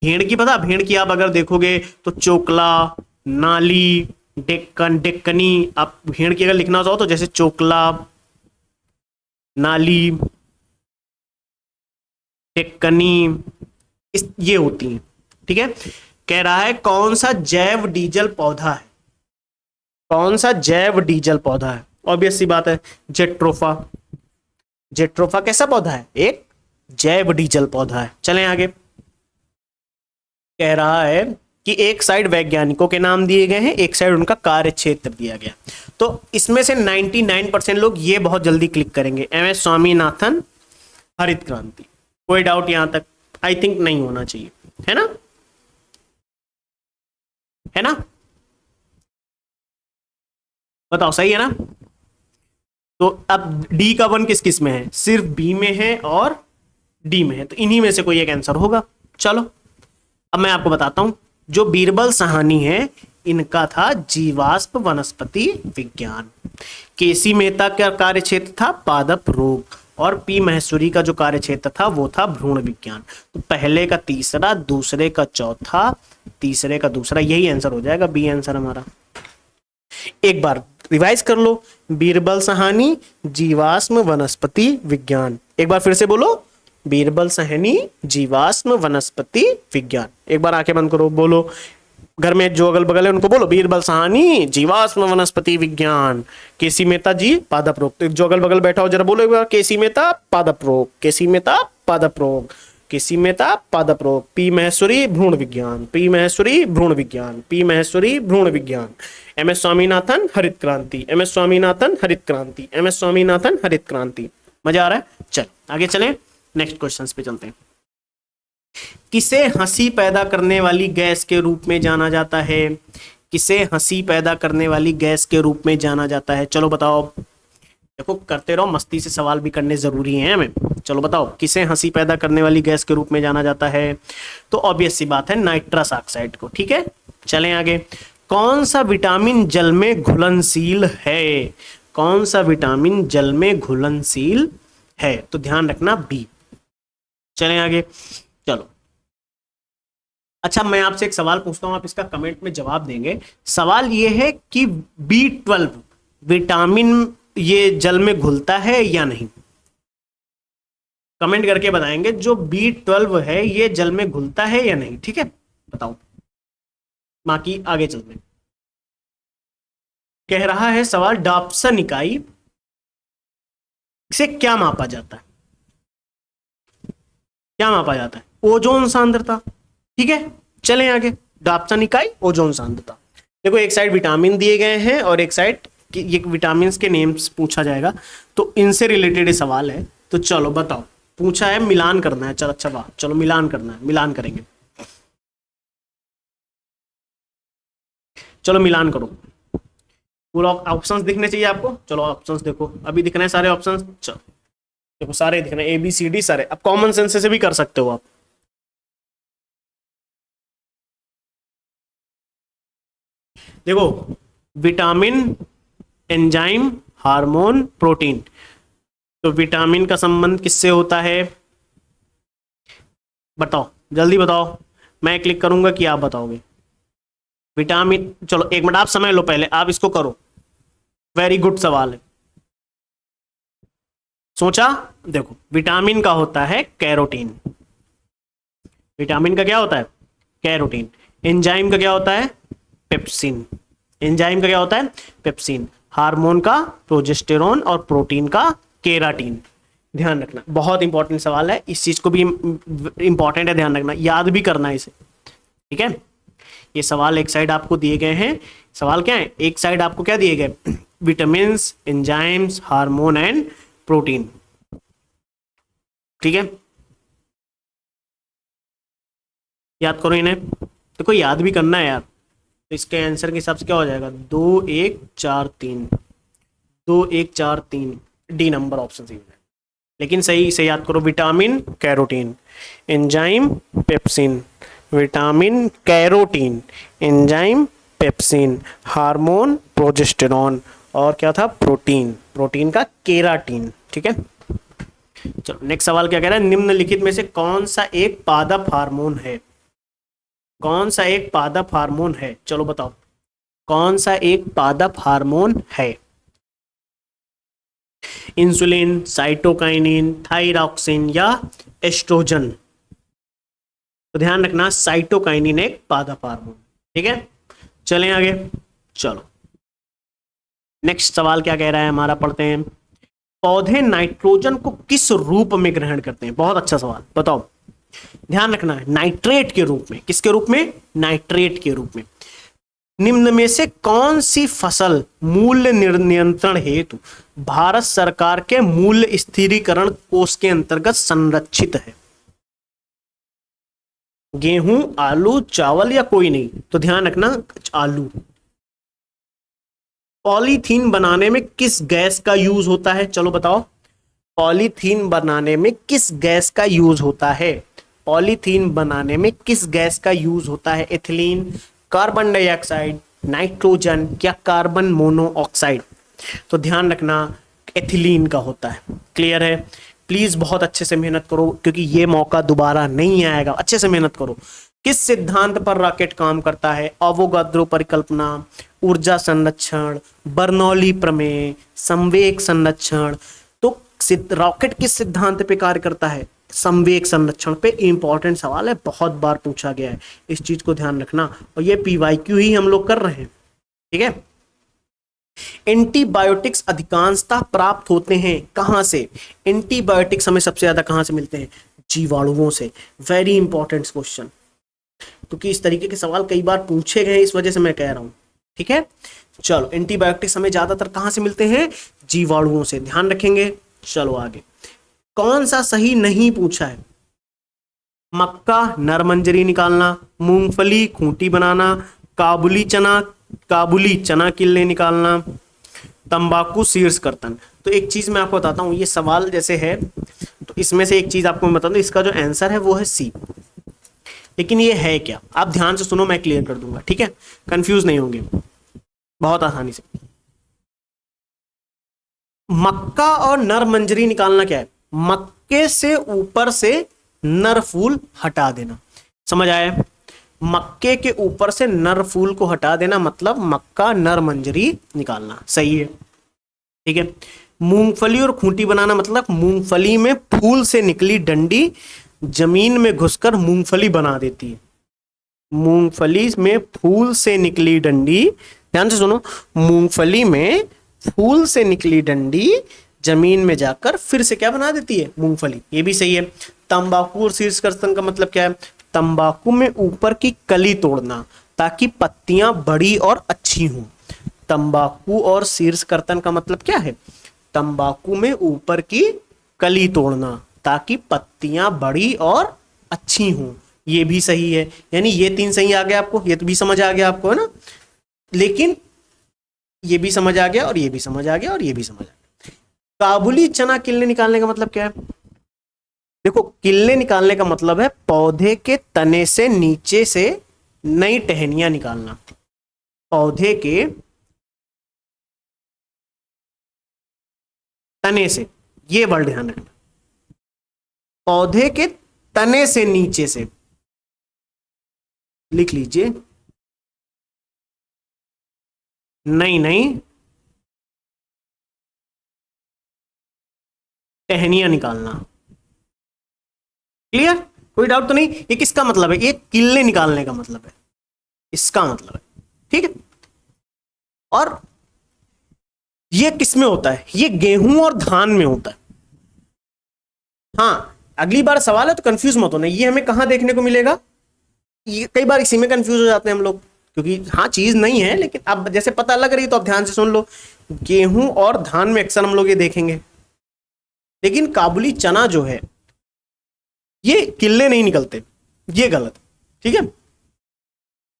भेड़ की पता, भेड़ की आप अगर देखोगे तो चोकला, नाली, डेक्कन, डेक्कनी, आप भेड़ की अगर लिखना चाहो तो जैसे चोकला, नाली, डेक्कनी, इस ये होती हैं, ठीक है। कह रहा है कौन सा जैव डीजल पौधा है, कौन सा जैव डीजल पौधा है। ऑब्वियस सी बात है जेट्रोफा। जेट्रोफा कैसा पौधा है, एक जैव डीजल पौधा है। चलें आगे। कह रहा है कि एक साइड वैज्ञानिकों के नाम दिए गए हैं, एक साइड उनका कार्य क्षेत्र दिया गया। तो इसमें से 99% लोग ये बहुत जल्दी क्लिक करेंगे, एमएस स्वामीनाथन हरित क्रांति। कोई डाउट यहां तक आई थिंक नहीं होना चाहिए, है ना, है ना, बताओ सही है ना। तो अब डी का 1 किस किस में है, सिर्फ बी में है और डी में है, तो इन्हीं में से कोई एक आंसर होगा। चलो अब मैं आपको बताता हूं, जो बीरबल साहनी है इनका था जीवाश्म वनस्पति विज्ञान। केसी मेहता का कार्य क्षेत्र था पादप रोग, और पी महेश्वरी का जो कार्य क्षेत्र था वो था भ्रूण विज्ञान। तो पहले का तीसरा, दूसरे का चौथा, तीसरे का दूसरा, यही आंसर हो जाएगा, बी आंसर हमारा। एक बार रिवाइज कर लो, बीरबल साहनी जीवाश्म वनस्पति विज्ञान। एक बार फिर से बोलो, बीरबल साहनी जीवाश्म वनस्पति विज्ञान। एक बार आंखें बंद करो, बोलो, घर में जो अगल बगल है उनको बोलो, बीरबल साहनी जीवाश्म वनस्पति विज्ञान। केसी मेहता जी पादप रोग, तो जो अगल बगल बैठा हो जरा बोलो एक बार, केसी मेहता पादप रोग, केसी मेहता पादप रोग, केसी मेहता पादप रोग। पी महेश्वरी भ्रूण विज्ञान, पी महेश्वरी भ्रूण विज्ञान, पी महेश्वरी भ्रूण विज्ञान। एम एस स्वामीनाथन हरित क्रांति, एम एस स्वामीनाथन हरित क्रांति, एम एस स्वामीनाथन हरित क्रांति। मजा आ रहा है। चल आगे चलें, नेक्स्ट क्वेश्चन पे चलते हैं। किसे हंसी पैदा करने वाली गैस के रूप में जाना जाता है, किसे हंसी पैदा करने वाली गैस के रूप में जाना जाता है। चलो बताओ, देखो करते रहो, मस्ती से सवाल भी करने जरूरी है हमें। चलो बताओ, किसे हंसी पैदा करने वाली गैस के रूप में जाना जाता है। तो ऑब्वियस सी बात है नाइट्रस ऑक्साइड को, ठीक है। चलें आगे। कौन सा विटामिन जल में घुलनशील है, कौन सा विटामिन जल में घुलनशील है, तो ध्यान रखना बी। चलें आगे। चलो अच्छा, मैं आपसे एक सवाल पूछता हूं, आप इसका कमेंट में जवाब देंगे। सवाल यह है कि B12 विटामिन ये जल में घुलता है या नहीं, कमेंट करके बताएंगे। जो B12 है ये जल में घुलता है या नहीं, ठीक है, बताओ। बाकी आगे चलते हैं। कह रहा है सवाल, डॉप्सन इकाई से क्या मापा जाता है, क्या मापा जाता है, ओजोन सांद्रता, ठीक है। चलें आगे। डॉप्सन इकाई ओजोन सांद्रता। देखो एक साइड विटामिन दिए गए हैं और एक साइड ये विटामिन के नेम्स पूछा जाएगा, तो इनसे रिलेटेड सवाल है। तो चलो बताओ, पूछा है मिलान करना है। चलो अच्छा वाह, चलो मिलान करना है, मिलान करेंगे। चलो मिलान करो, पूरा ऑप्शंस दिखने चाहिए आपको। चलो ऑप्शंस देखो, अभी दिख रहे हैं सारे ऑप्शंस। चलो देखो सारे दिख रहे हैं, ABCD सारे। अब कॉमन सेंस से भी कर सकते हो आप। देखो विटामिन, एंजाइम, हार्मोन, प्रोटीन। तो विटामिन का संबंध किससे होता है, बताओ जल्दी बताओ। मैं क्लिक करूंगा कि आप बताओगे। विटामिन, चलो एक मिनट आप समय लो, पहले आप इसको करो। वेरी गुड सवाल है, सोचा? देखो, विटामिन का होता है कैरोटीन, विटामिन का क्या होता है? कैरोटीन। एंजाइम का क्या होता है? पेप्सिन। एंजाइम का क्या होता है? पेप्सिन। हार्मोन का प्रोजेस्टेरोन और प्रोटीन का केराटीन। ध्यान रखना, बहुत इंपॉर्टेंट सवाल है, इस चीज को भी इंपॉर्टेंट है, ध्यान रखना, याद भी करना है इसे, ठीक है। ये सवाल एक साइड आपको दिए गए हैं, सवाल क्या है, एक साइड आपको क्या दिए गए? Vitamin, enzymes, hormone and protein, ठीक है। याद करो इन्हें, देखो याद भी करना है यार। तो इसके आंसर के हिसाब से क्या हो जाएगा? 2 1 4 3, 2 1 4 3, डी नंबर ऑप्शन सी है। लेकिन सही से याद करो, vitamin carotene, enzyme pepsin, vitamin carotene, enzyme pepsin, hormone progesterone, और क्या था? प्रोटीन, प्रोटीन का केराटीन, ठीक है। चलो नेक्स्ट सवाल क्या कह रहा है? निम्नलिखित में से कौन सा एक पादप हार्मोन है? कौन सा एक पादप हार्मोन है? चलो बताओ, कौन सा एक पादप हार्मोन है? इंसुलिन, साइटोकाइनिन, थायरॉक्सिन या एस्ट्रोजन? तो ध्यान रखना, साइटोकाइनिन एक पादप हार्मोन, ठीक है। चलें आगे, चलो नेक्स्ट सवाल क्या कह रहा है हमारा, पढ़ते हैं। पौधे नाइट्रोजन को किस रूप में ग्रहण करते हैं? बहुत अच्छा सवाल, बताओ। ध्यान रखना है, नाइट्रेट के रूप में। किसके रूप में? नाइट्रेट के रूप में। निम्न में से कौन सी फसल मूल्य नियंत्रण हेतु भारत सरकार के मूल्य स्थिरीकरण कोष के अंतर्गत संरक्षित है? गेहूं, आलू, चावल या कोई नहीं? तो ध्यान रखना, आलू। पॉलीथीन बनाने में किस गैस का यूज होता है? चलो बताओ, पॉलीथीन बनाने में किस गैस का यूज होता है? पॉलीथीन बनाने में किस गैस का यूज होता है? एथिलीन, कार्बन डाइऑक्साइड, नाइट्रोजन या कार्बन मोनोऑक्साइड? तो ध्यान रखना, एथिलीन का होता है। क्लियर है? प्लीज बहुत अच्छे से मेहनत करो, क्योंकि ये मौका दोबारा नहीं आएगा। अच्छे से मेहनत करो। किस सिद्धांत पर रॉकेट काम करता है? अवोगाद्रो परिकल्पना, ऊर्जा संरक्षण, बर्नौली प्रमेय, संवेग संरक्षण। तो रॉकेट किस सिद्धांत पे कार्य करता है? संवेग संरक्षण पे। इंपॉर्टेंट सवाल है, बहुत बार पूछा गया है, इस चीज को ध्यान रखना। और ये पीवाईक्यू ही हम लोग कर रहे हैं, ठीक है। एंटीबायोटिक्स अधिकांशतः प्राप्त होते हैं कहां से? एंटीबायोटिक्स हमें सबसे ज्यादा कहां से मिलते हैं? जीवाणुओं से। वेरी इंपॉर्टेंट क्वेश्चन, क्योंकि इस तरीके के सवाल कई बार पूछे गए, इस वजह से मैं कह रहा हूं, ठीक है। चलो, एंटीबायोटिक्स हमें ज्यादातर कहां से मिलते हैं? जीवाणुओं से, ध्यान रखेंगे। चलो आगे, कौन सा सही नहीं पूछा है? मक्का नरमंजरी निकालना, मूंगफली खूंटी बनाना, काबुली चना किल्ले निकालना, तंबाकू शीर्ष कर्तन। तो एक चीज मैं आपको बताता हूं, ये सवाल जैसे है, तो इसमें से एक चीज आपको मैं बता दूं, इसका जो आंसर है वो है सी। लेकिन ये है क्या? आप ध्यान से सुनो, मैं क्लियर कर दूंगा, ठीक है। कंफ्यूज नहीं होंगे, बहुत आसानी से। मक्का और नर मंजरी निकालना क्या है? मक्के से ऊपर से नर फूल हटा देना। समझ आया? मक्के के ऊपर से नर फूल को हटा देना, मतलब मक्का नर मंजरी निकालना। सही है, ठीक है। मूंगफली और खूंटी बनाना, मतलब मूंगफली में फूल से निकली डंडी जमीन में घुसकर मूंगफली बना देती है। मूंगफली में फूल से निकली डंडी, ध्यान से सुनो, मूंगफली में फूल से निकली डंडी जमीन में जाकर फिर से क्या बना देती है? मूंगफली। ये भी सही है। तंबाकू और शीर्ष कर्तन का मतलब क्या है? तंबाकू में ऊपर की कली तोड़ना ताकि पत्तियां बड़ी और अच्छी हों। तंबाकू और शीर्ष कर्तन का मतलब क्या है? तंबाकू में ऊपर की कली तोड़ना ताकि पत्तियां बड़ी और अच्छी हों। ये भी सही है, यानी ये 3 सही आ गया आपको, ये तो भी समझ आ गया आपको, है ना। लेकिन ये भी समझ आ गया और ये भी समझ आ गया और ये भी समझ आ गया। काबुली चना किल्ले निकालने का मतलब क्या है? देखो, किल्ले निकालने का मतलब है पौधे के तने से नीचे से नई टहनियां निकालना। पौधे के तने से, ये वर्ड ध्यान रखना, पौधे के तने से नीचे से, लिख लीजिए, नई नई टहनियां निकालना। क्लियर, कोई डाउट तो नहीं? ये किसका मतलब है? ये किल्ले निकालने का मतलब है, इसका मतलब है। ठीक है, और ये किस में होता है? ये गेहूं और धान में होता है। हाँ, अगली बार सवाल है तो कंफ्यूज मत होना, ये हमें कहां देखने को मिलेगा? ये कई बार इसी में कंफ्यूज हो जाते हैं हम लोग, क्योंकि हाँ चीज नहीं है, लेकिन अब जैसे पता लग रही है तो अब ध्यान से सुन लो। गेहूं और धान में अक्सर हम लोग ये देखेंगे, लेकिन काबुली चना जो है ये किल्ले नहीं निकलते, ये गलत। ठीक है,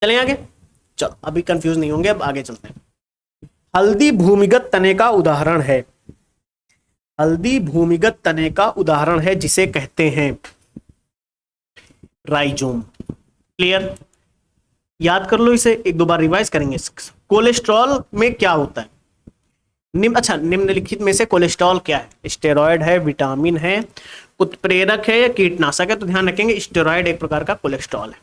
चलें आगे। चलो अभी कंफ्यूज नहीं होंगे, अब आगे चलते हैं। हल्दी भूमिगत तने का उदाहरण है। हल्दी भूमिगत तने का उदाहरण है जिसे कहते हैं राइजोम। क्लियर, याद कर लो इसे, एक दो बार रिवाइज करेंगे। कोलेस्ट्रॉल में क्या होता है? निम्नलिखित में से कोलेस्ट्रॉल क्या है? स्टेरॉयड है, विटामिन है, उत्प्रेरक है या कीटनाशक है? तो ध्यान रखेंगे स्टेरॉयड एक प्रकार का कोलेस्ट्रॉल है।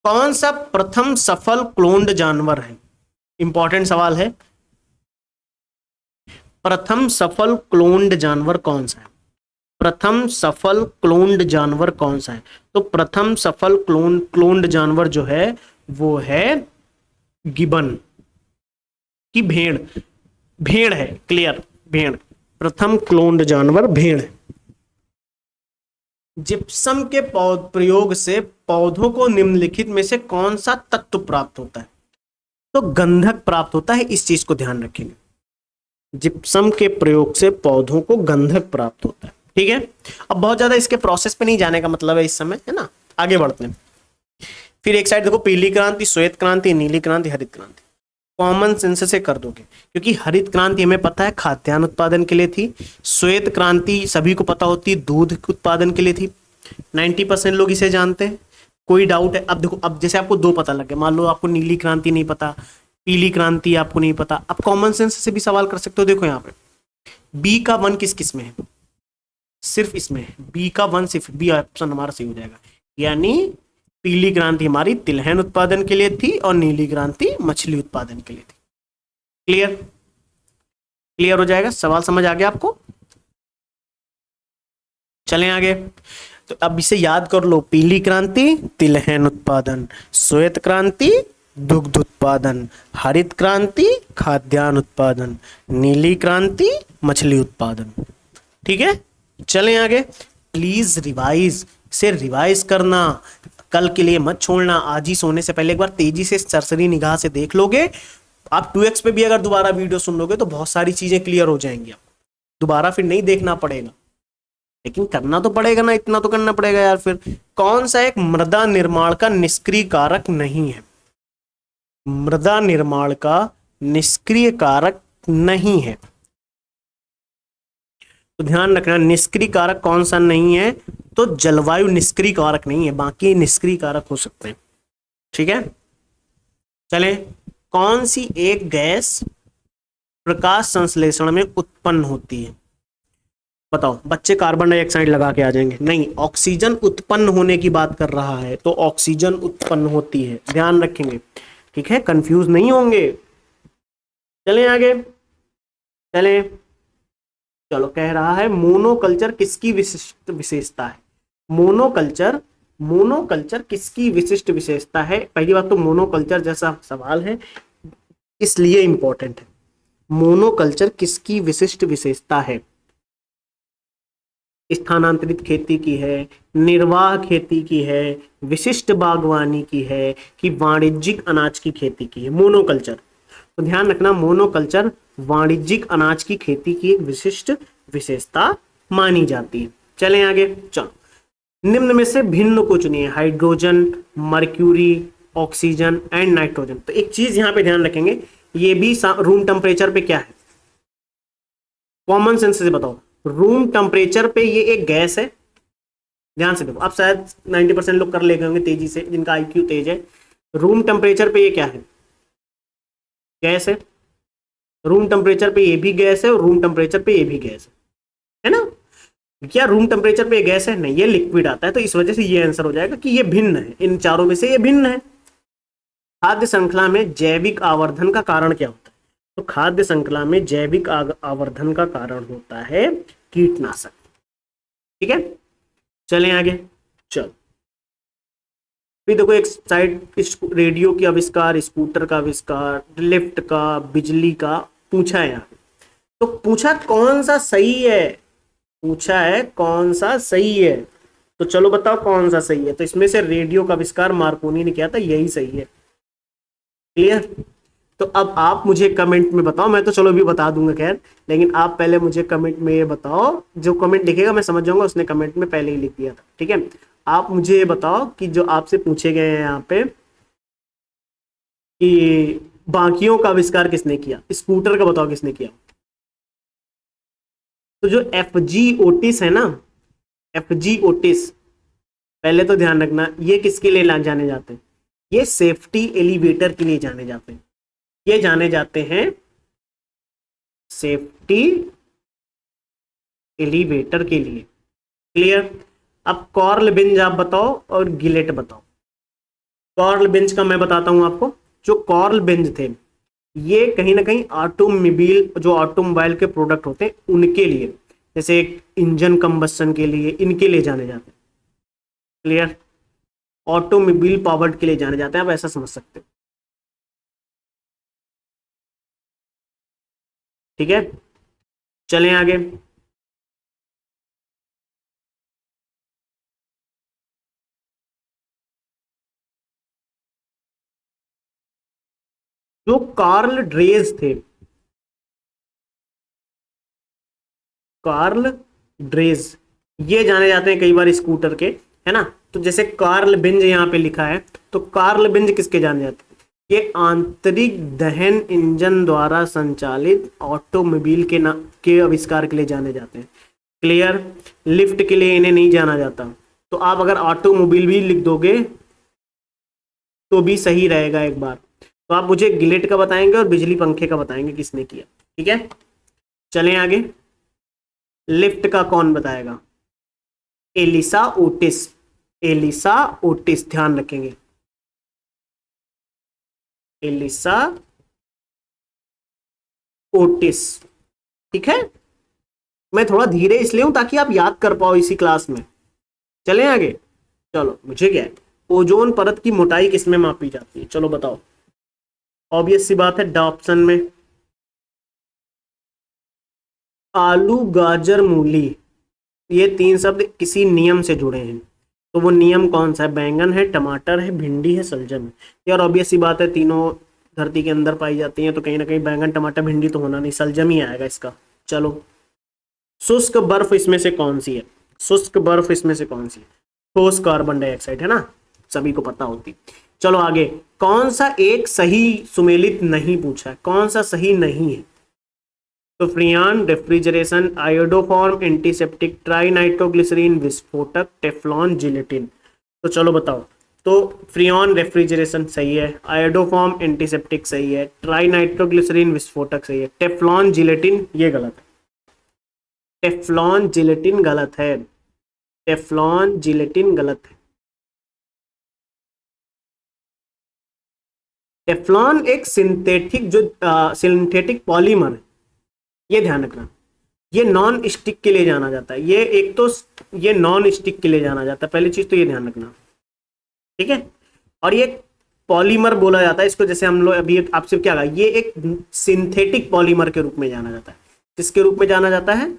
कौन सा प्रथम सफल क्लोन्ड जानवर है? इंपॉर्टेंट सवाल है। प्रथम सफल क्लोन्ड जानवर कौन सा है? प्रथम सफल क्लोन्ड जानवर कौन सा है? तो प्रथम सफल क्लोन्ड जानवर जो है वो है गिबन की भेड़। भेड़ है, क्लियर, भेड़। प्रथम क्लोन्ड जानवर भेड़ है। जिप्सम के प्रयोग से पौधों को निम्नलिखित में से कौन सा तत्व प्राप्त होता है? तो गंधक प्राप्त होता है, इस चीज को ध्यान रखेंगे। जिप्सम के प्रयोग से पौधों को गंधक प्राप्त होता है। ठीक है, अब बहुत ज्यादा इसके प्रोसेस पे नहीं जाने का मतलब है इस समय, है ना। आगे बढ़ते हैं। फिर एक साइड देखो, पीली क्रांति, श्वेत क्रांति, नीली क्रांति, हरित क्रांति। कॉमन सेंस से कर दोगे, क्योंकि हरित क्रांति हमें पता है खाद्यान्न उत्पादन के लिए थी। श्वेत क्रांति सभी को पता होती है, दूध के उत्पादन के लिए थी। 90% लोग इसे जानते हैं। कोई डाउट है? अब देखो, अब जैसे आपको दो पता लग गया, मान लो आपको नीली क्रांति नहीं पता, पीली क्रांति आपको नहीं पता, अब कॉमन सेंस से भी सवाल कर सकते हो। देखो यहाँ पे बी का 1 किस किस में है? सिर्फ इसमें है। बी का 1 सिर्फ, बी ऑप्शन हमारा सही हो जाएगा। यानी पीली क्रांति हमारी तिलहन उत्पादन के लिए थी और नीली क्रांति मछली उत्पादन के लिए थी। क्लियर, क्लियर हो जाएगा? सवाल समझ आ गया आपको? चलें आगे। तो अब इसे याद कर लो, पीली क्रांति तिलहन उत्पादन, श्वेत क्रांति दुग्ध उत्पादन, हरित क्रांति खाद्यान्न उत्पादन, नीली क्रांति मछली उत्पादन। ठीक है, चलें आगे। प्लीज रिवाइज से रिवाइज करना, कल के लिए मत छोड़ना। आज ही सोने से पहले एक बार तेजी से सरसरी निगाह से देख लोगे। आप 2x पे भी अगर दोबारा वीडियो सुन लोगे तो बहुत सारी चीजें क्लियर हो जाएंगी। आपको दोबारा फिर नहीं देखना पड़ेगा, लेकिन करना तो पड़ेगा ना, इतना तो करना पड़ेगा यार। फिर कौन सा एक मृदा निर्माण का निष्क्रिय कारक नहीं है? मृदा निर्माण का निष्क्रिय कारक नहीं है, तो ध्यान रखना निष्क्रिय कारक कौन सा नहीं है? तो जलवायु निष्क्रिय कारक नहीं है, बाकी निष्क्रिय कारक हो सकते हैं। ठीक है, चलें। कौन सी एक गैस प्रकाश संश्लेषण में उत्पन्न होती है? बताओ, बच्चे कार्बन डाइऑक्साइड लगा के आ जाएंगे। नहीं, ऑक्सीजन उत्पन्न होने की बात कर रहा है, तो ऑक्सीजन उत्पन्न होती है, ध्यान रखेंगे। ठीक है, कंफ्यूज नहीं होंगे। चलें आगे, चलें। चलो, कह रहा है मोनोकल्चर किसकी विशिष्ट विशेषता है? मोनोकल्चर, मोनोकल्चर किसकी विशिष्ट विशेषता है? पहली बात तो मोनोकल्चर जैसा सवाल है इसलिए इंपॉर्टेंट है। मोनोकल्चर किसकी विशिष्ट विशेषता है? स्थानांतरित खेती की है, निर्वाह खेती की है, विशिष्ट बागवानी की है, कि वाणिज्यिक अनाज की खेती की है? मोनोकल्चर, तो ध्यान रखना मोनोकल्चर वाणिज्यिक अनाज की खेती की एक विशिष्ट विशेषता मानी जाती है। चलें आगे। चलो, निम्न में से भिन्न को चुनिए। Hydrogen, mercury, oxygen and nitrogen. तो एक चीज यहां पे ध्यान रखेंगे, ये भी रूम टेम्परेचर पे क्या है? कॉमन सेंस से बताओ, रूम टेम्परेचर पे ये एक गैस है। ध्यान से देखो, अब शायद 90% लोग कर ले गए होंगे तेजी से, जिनका आईक्यू तेज है। रूम टेम्परेचर पे ये क्या है? गैस है। रूम टेम्परेचर पे ये भी गैस है और रूम टेम्परेचर पे ये भी गैस है ना? क्या रूम टेम्परेचर पे गैस है? नहीं, ये लिक्विड आता है, तो इस वजह से ये आंसर हो जाएगा कि ये भिन्न है। इन चारों में से ये भिन्न है। खाद्य श्रृंखला में जैविक आवर्धन का कारण क्या होता है? तो खाद्य श्रृंखला में जैविक आवर्धन का कारण होता है कीटनाशक। ठीक है, चलें आगे। चल फिर देखो, एक साइड रेडियो की आविष्कार, स्कूटर का आविष्कार, लिफ्ट का, बिजली का पूछा है यहाँ। तो पूछा कौन सा सही है, पूछा है कौन सा सही है। तो चलो बताओ कौन सा सही है। तो इसमें से रेडियो का आविष्कार मार्कोनी ने किया था, यही सही है। क्लियर। तो अब आप मुझे कमेंट में बताओ, मैं तो चलो भी बता दूंगा खैर, लेकिन आप पहले मुझे कमेंट में ये बताओ, जो कमेंट लिखेगा मैं समझ जाऊंगा उसने कमेंट में पहले ही लिख दिया था। ठीक है, आप मुझे ये बताओ कि जो आपसे पूछे गए हैं यहाँ पे कि बाकियों का आविष्कार किसने किया, स्कूटर का बताओ किसने किया। तो जो FG ओटिस है ना, FG ओटिस, पहले तो ध्यान रखना ये किसके लिए जाने जाते हैं, ये सेफ्टी एलिवेटर के लिए जाने जाते हैं, ये जाने जाते हैं सेफ्टी एलिवेटर के लिए। क्लियर। अब कॉर्ल बिंज आप बताओ और गिलेट बताओ। कॉर्ल बिंज का मैं बताता हूं आपको। जो कॉर्ल बिंज थे ये कहीं ना कहीं ऑटोमोबाइल, जो ऑटोमोबाइल के प्रोडक्ट होते हैं उनके लिए, जैसे इंजन कंबस्शन के लिए, इनके लिए जाने जाते हैं। क्लियर। ऑटोमोबाइल पावर्ड के लिए जाने जाते हैं, आप ऐसा समझ सकते हो। ठीक है, चलें आगे। जो कार्ल ड्रेज थे, कार्ल ड्रेज, ये जाने जाते हैं कई बार स्कूटर के, है ना। तो जैसे कार्ल बिंज यहाँ पे लिखा है, तो कार्ल बिंज किसके जाने जाते हैं, ये आंतरिक दहन इंजन द्वारा संचालित ऑटोमोबाइल के आविष्कार के लिए जाने जाते हैं। क्लियर। लिफ्ट के लिए इन्हें नहीं जाना जाता। तो आप अगर ऑटोमोबाइल भी लिख दोगे तो भी सही रहेगा एक बार। तो आप मुझे गिलेट का बताएंगे और बिजली पंखे का बताएंगे किसने किया। ठीक है, चलें आगे। लिफ्ट का कौन बताएगा, एलिसा ओटिस, एलिसा ओटिस, ध्यान रखेंगे, एलिसा ओटिस। ठीक है, मैं थोड़ा धीरे इसलिए हूं ताकि आप याद कर पाओ इसी क्लास में। चलें आगे। चलो, मुझे क्या है, ओजोन परत की मोटाई किसमें मापी जाती है, चलो बताओ। ऑब्वियस सी बात है, डॉप्सन में। आलू, गाजर, मूली, ये तीन शब्द किसी नियम से जुड़े हैं। तो वो नियम कौन सा है, बैंगन है, टमाटर है, भिंडी है, सलजम है। यार ऑब्वियस सी बात है, तीनों धरती के अंदर पाई जाती हैं, तो कहीं ना कहीं बैंगन, टमाटर, भिंडी तो होना नहीं, सलजम ही आएगा इसका। चलो, शुष्क बर्फ इसमें से कौन सी है, शुष्क बर्फ इसमें से कौन सी है, ठोस कार्बन डाइऑक्साइड, है ना, सभी को पता होती। चलो आगे, कौन सा एक सही सुमेलित नहीं पूछा है, कौन सा सही नहीं है। तो freon, refrigeration, iodoform, antiseptic, trinitroglycerin, विस्फोटक, टेफ्लॉन, जिलेटिन। तो चलो बताओ। तो फ्रियॉन रेफ्रिजरेशन सही है, आयोडोफॉर्म एंटीसेप्टिक सही है, ट्राई नाइट्रोग्लिसरीन विस्फोटक सही है, टेफ्लॉन जिलेटिन ये गलत है, टेफ्लॉन जिलेटिन गलत है, टेफ्लॉन जिलेटिन गलत है। टेफ्लॉन एक सिंथेटिक, जो सिंथेटिक पॉलीमर है, ये ध्यान रखना। ये नॉन स्टिक के लिए जाना जाता है, ये एक तो ये नॉन स्टिक के लिए जाना जाता है, पहली चीज तो ये ध्यान रखना। ठीक है, और ये पॉलीमर बोला जाता है इसको, जैसे हम लोग अभी आपसे क्या कहा, ये एक सिंथेटिक पॉलीमर के रूप में जाना जाता है। किसके रूप में जाना जाता है,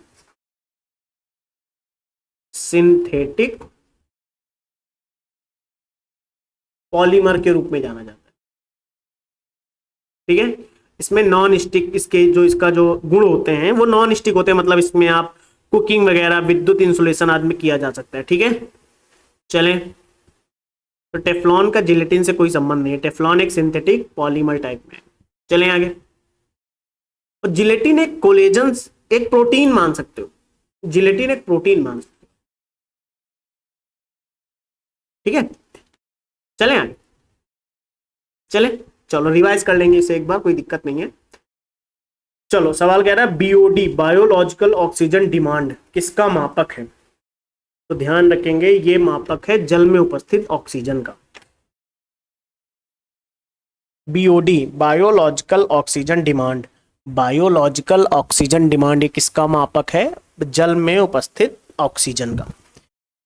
सिंथेटिक पॉलीमर के रूप में जाना जाता है। ठीक है, इसमें नॉन स्टिक, इसके जो इसका जो गुण होते हैं वो नॉन स्टिक होते हैं, मतलब इसमें आप कुकिंग वगैरह, विद्युत इंसुलेशन आदि में किया जा सकता है। ठीक है, चलें। तो टेफ्लॉन का जिलेटिन से कोई संबंध नहीं है, टेफ्लॉन एक सिंथेटिक पॉलीमर टाइप में है। चलें आगे। और जिलेटिन एक कोलेजन, एक प्रोटीन मान सकते हो, जिलेटिन एक प्रोटीन मान सकते हो। ठीक है, चलें आगे। चलें, चलो रिवाइज कर लेंगे इसे एक बार, कोई दिक्कत नहीं है। चलो, सवाल कह रहा है बीओडी, बायोलॉजिकल ऑक्सीजन डिमांड किसका मापक है। तो ध्यान रखेंगे ये मापक है जल में उपस्थित ऑक्सीजन का। BOD, biological oxygen demand, biological oxygen demand ये किसका मापक है? जल में उपस्थित ऑक्सीजन का।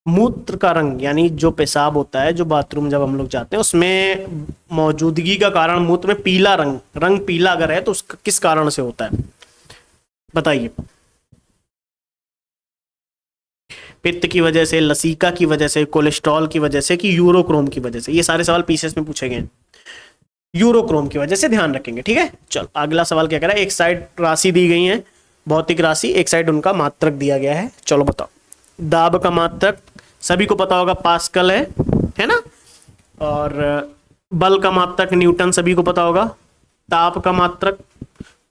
मूत्र का रंग यानी जो पेशाब होता है, जो बाथरूम जब हम लोग जाते हैं उसमें मौजूदगी का कारण मूत्र में पीला रंग पीला अगर है तो उसका किस कारण से होता है बताइए? पित्त की वजह से, लसीका की वजह से, कोलेस्ट्रॉल की वजह से, कि यूरोक्रोम की वजह से? ये सारे सवाल पीसीएस में पूछे गए। यूरोक्रोम की वजह से, ध्यान रखेंगे। ठीक है, चलो अगला सवाल क्या कह रहा है? एक साइड राशि दी गई है, भौतिक राशि, एक साइड उनका मात्रक दिया गया है। चलो बताओ। दाब का मात्रक सभी को पता होगा, पास्कल है ना? और बल का मात्रक न्यूटन सभी को पता होगा। ताप का मात्रक,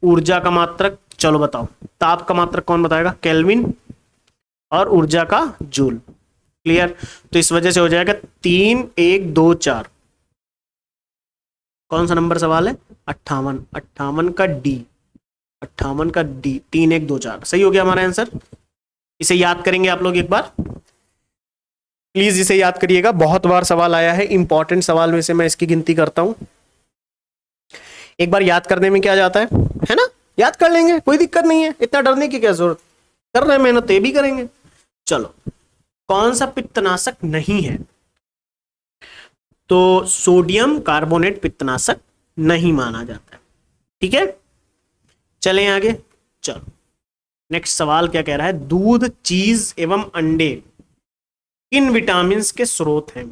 ऊर्जा का मात्रक, चलो बताओ। ताप का मात्रक कौन बताएगा? केल्विन। और ऊर्जा का जूल। क्लियर? तो इस वजह से हो जाएगा 3, 1, 2, 4। कौन सा नंबर सवाल है? 58। 58 का डी, 58 का डी, 3, 1, 2, 4 सही हो गया हमारा आंसर। इसे याद करेंगे आप लोग एक बार, प्लीज इसे याद करिएगा, बहुत बार सवाल आया है। इंपॉर्टेंट सवाल में से मैं इसकी गिनती करता हूं। एक बार याद करने में क्या जाता है ना? याद कर लेंगे, कोई दिक्कत नहीं है, इतना डरने की क्या जरूरत। कर रहे हैं मेहनत तो ये भी करेंगे। चलो, कौन सा पित्तनाशक नहीं है? तो सोडियम कार्बोनेट पित्तनाशक नहीं माना जाता है। ठीक है, चलें आगे। चलो नेक्स्ट सवाल क्या कह रहा है? दूध, चीज एवं अंडे किन विटामिन के स्रोत हैं?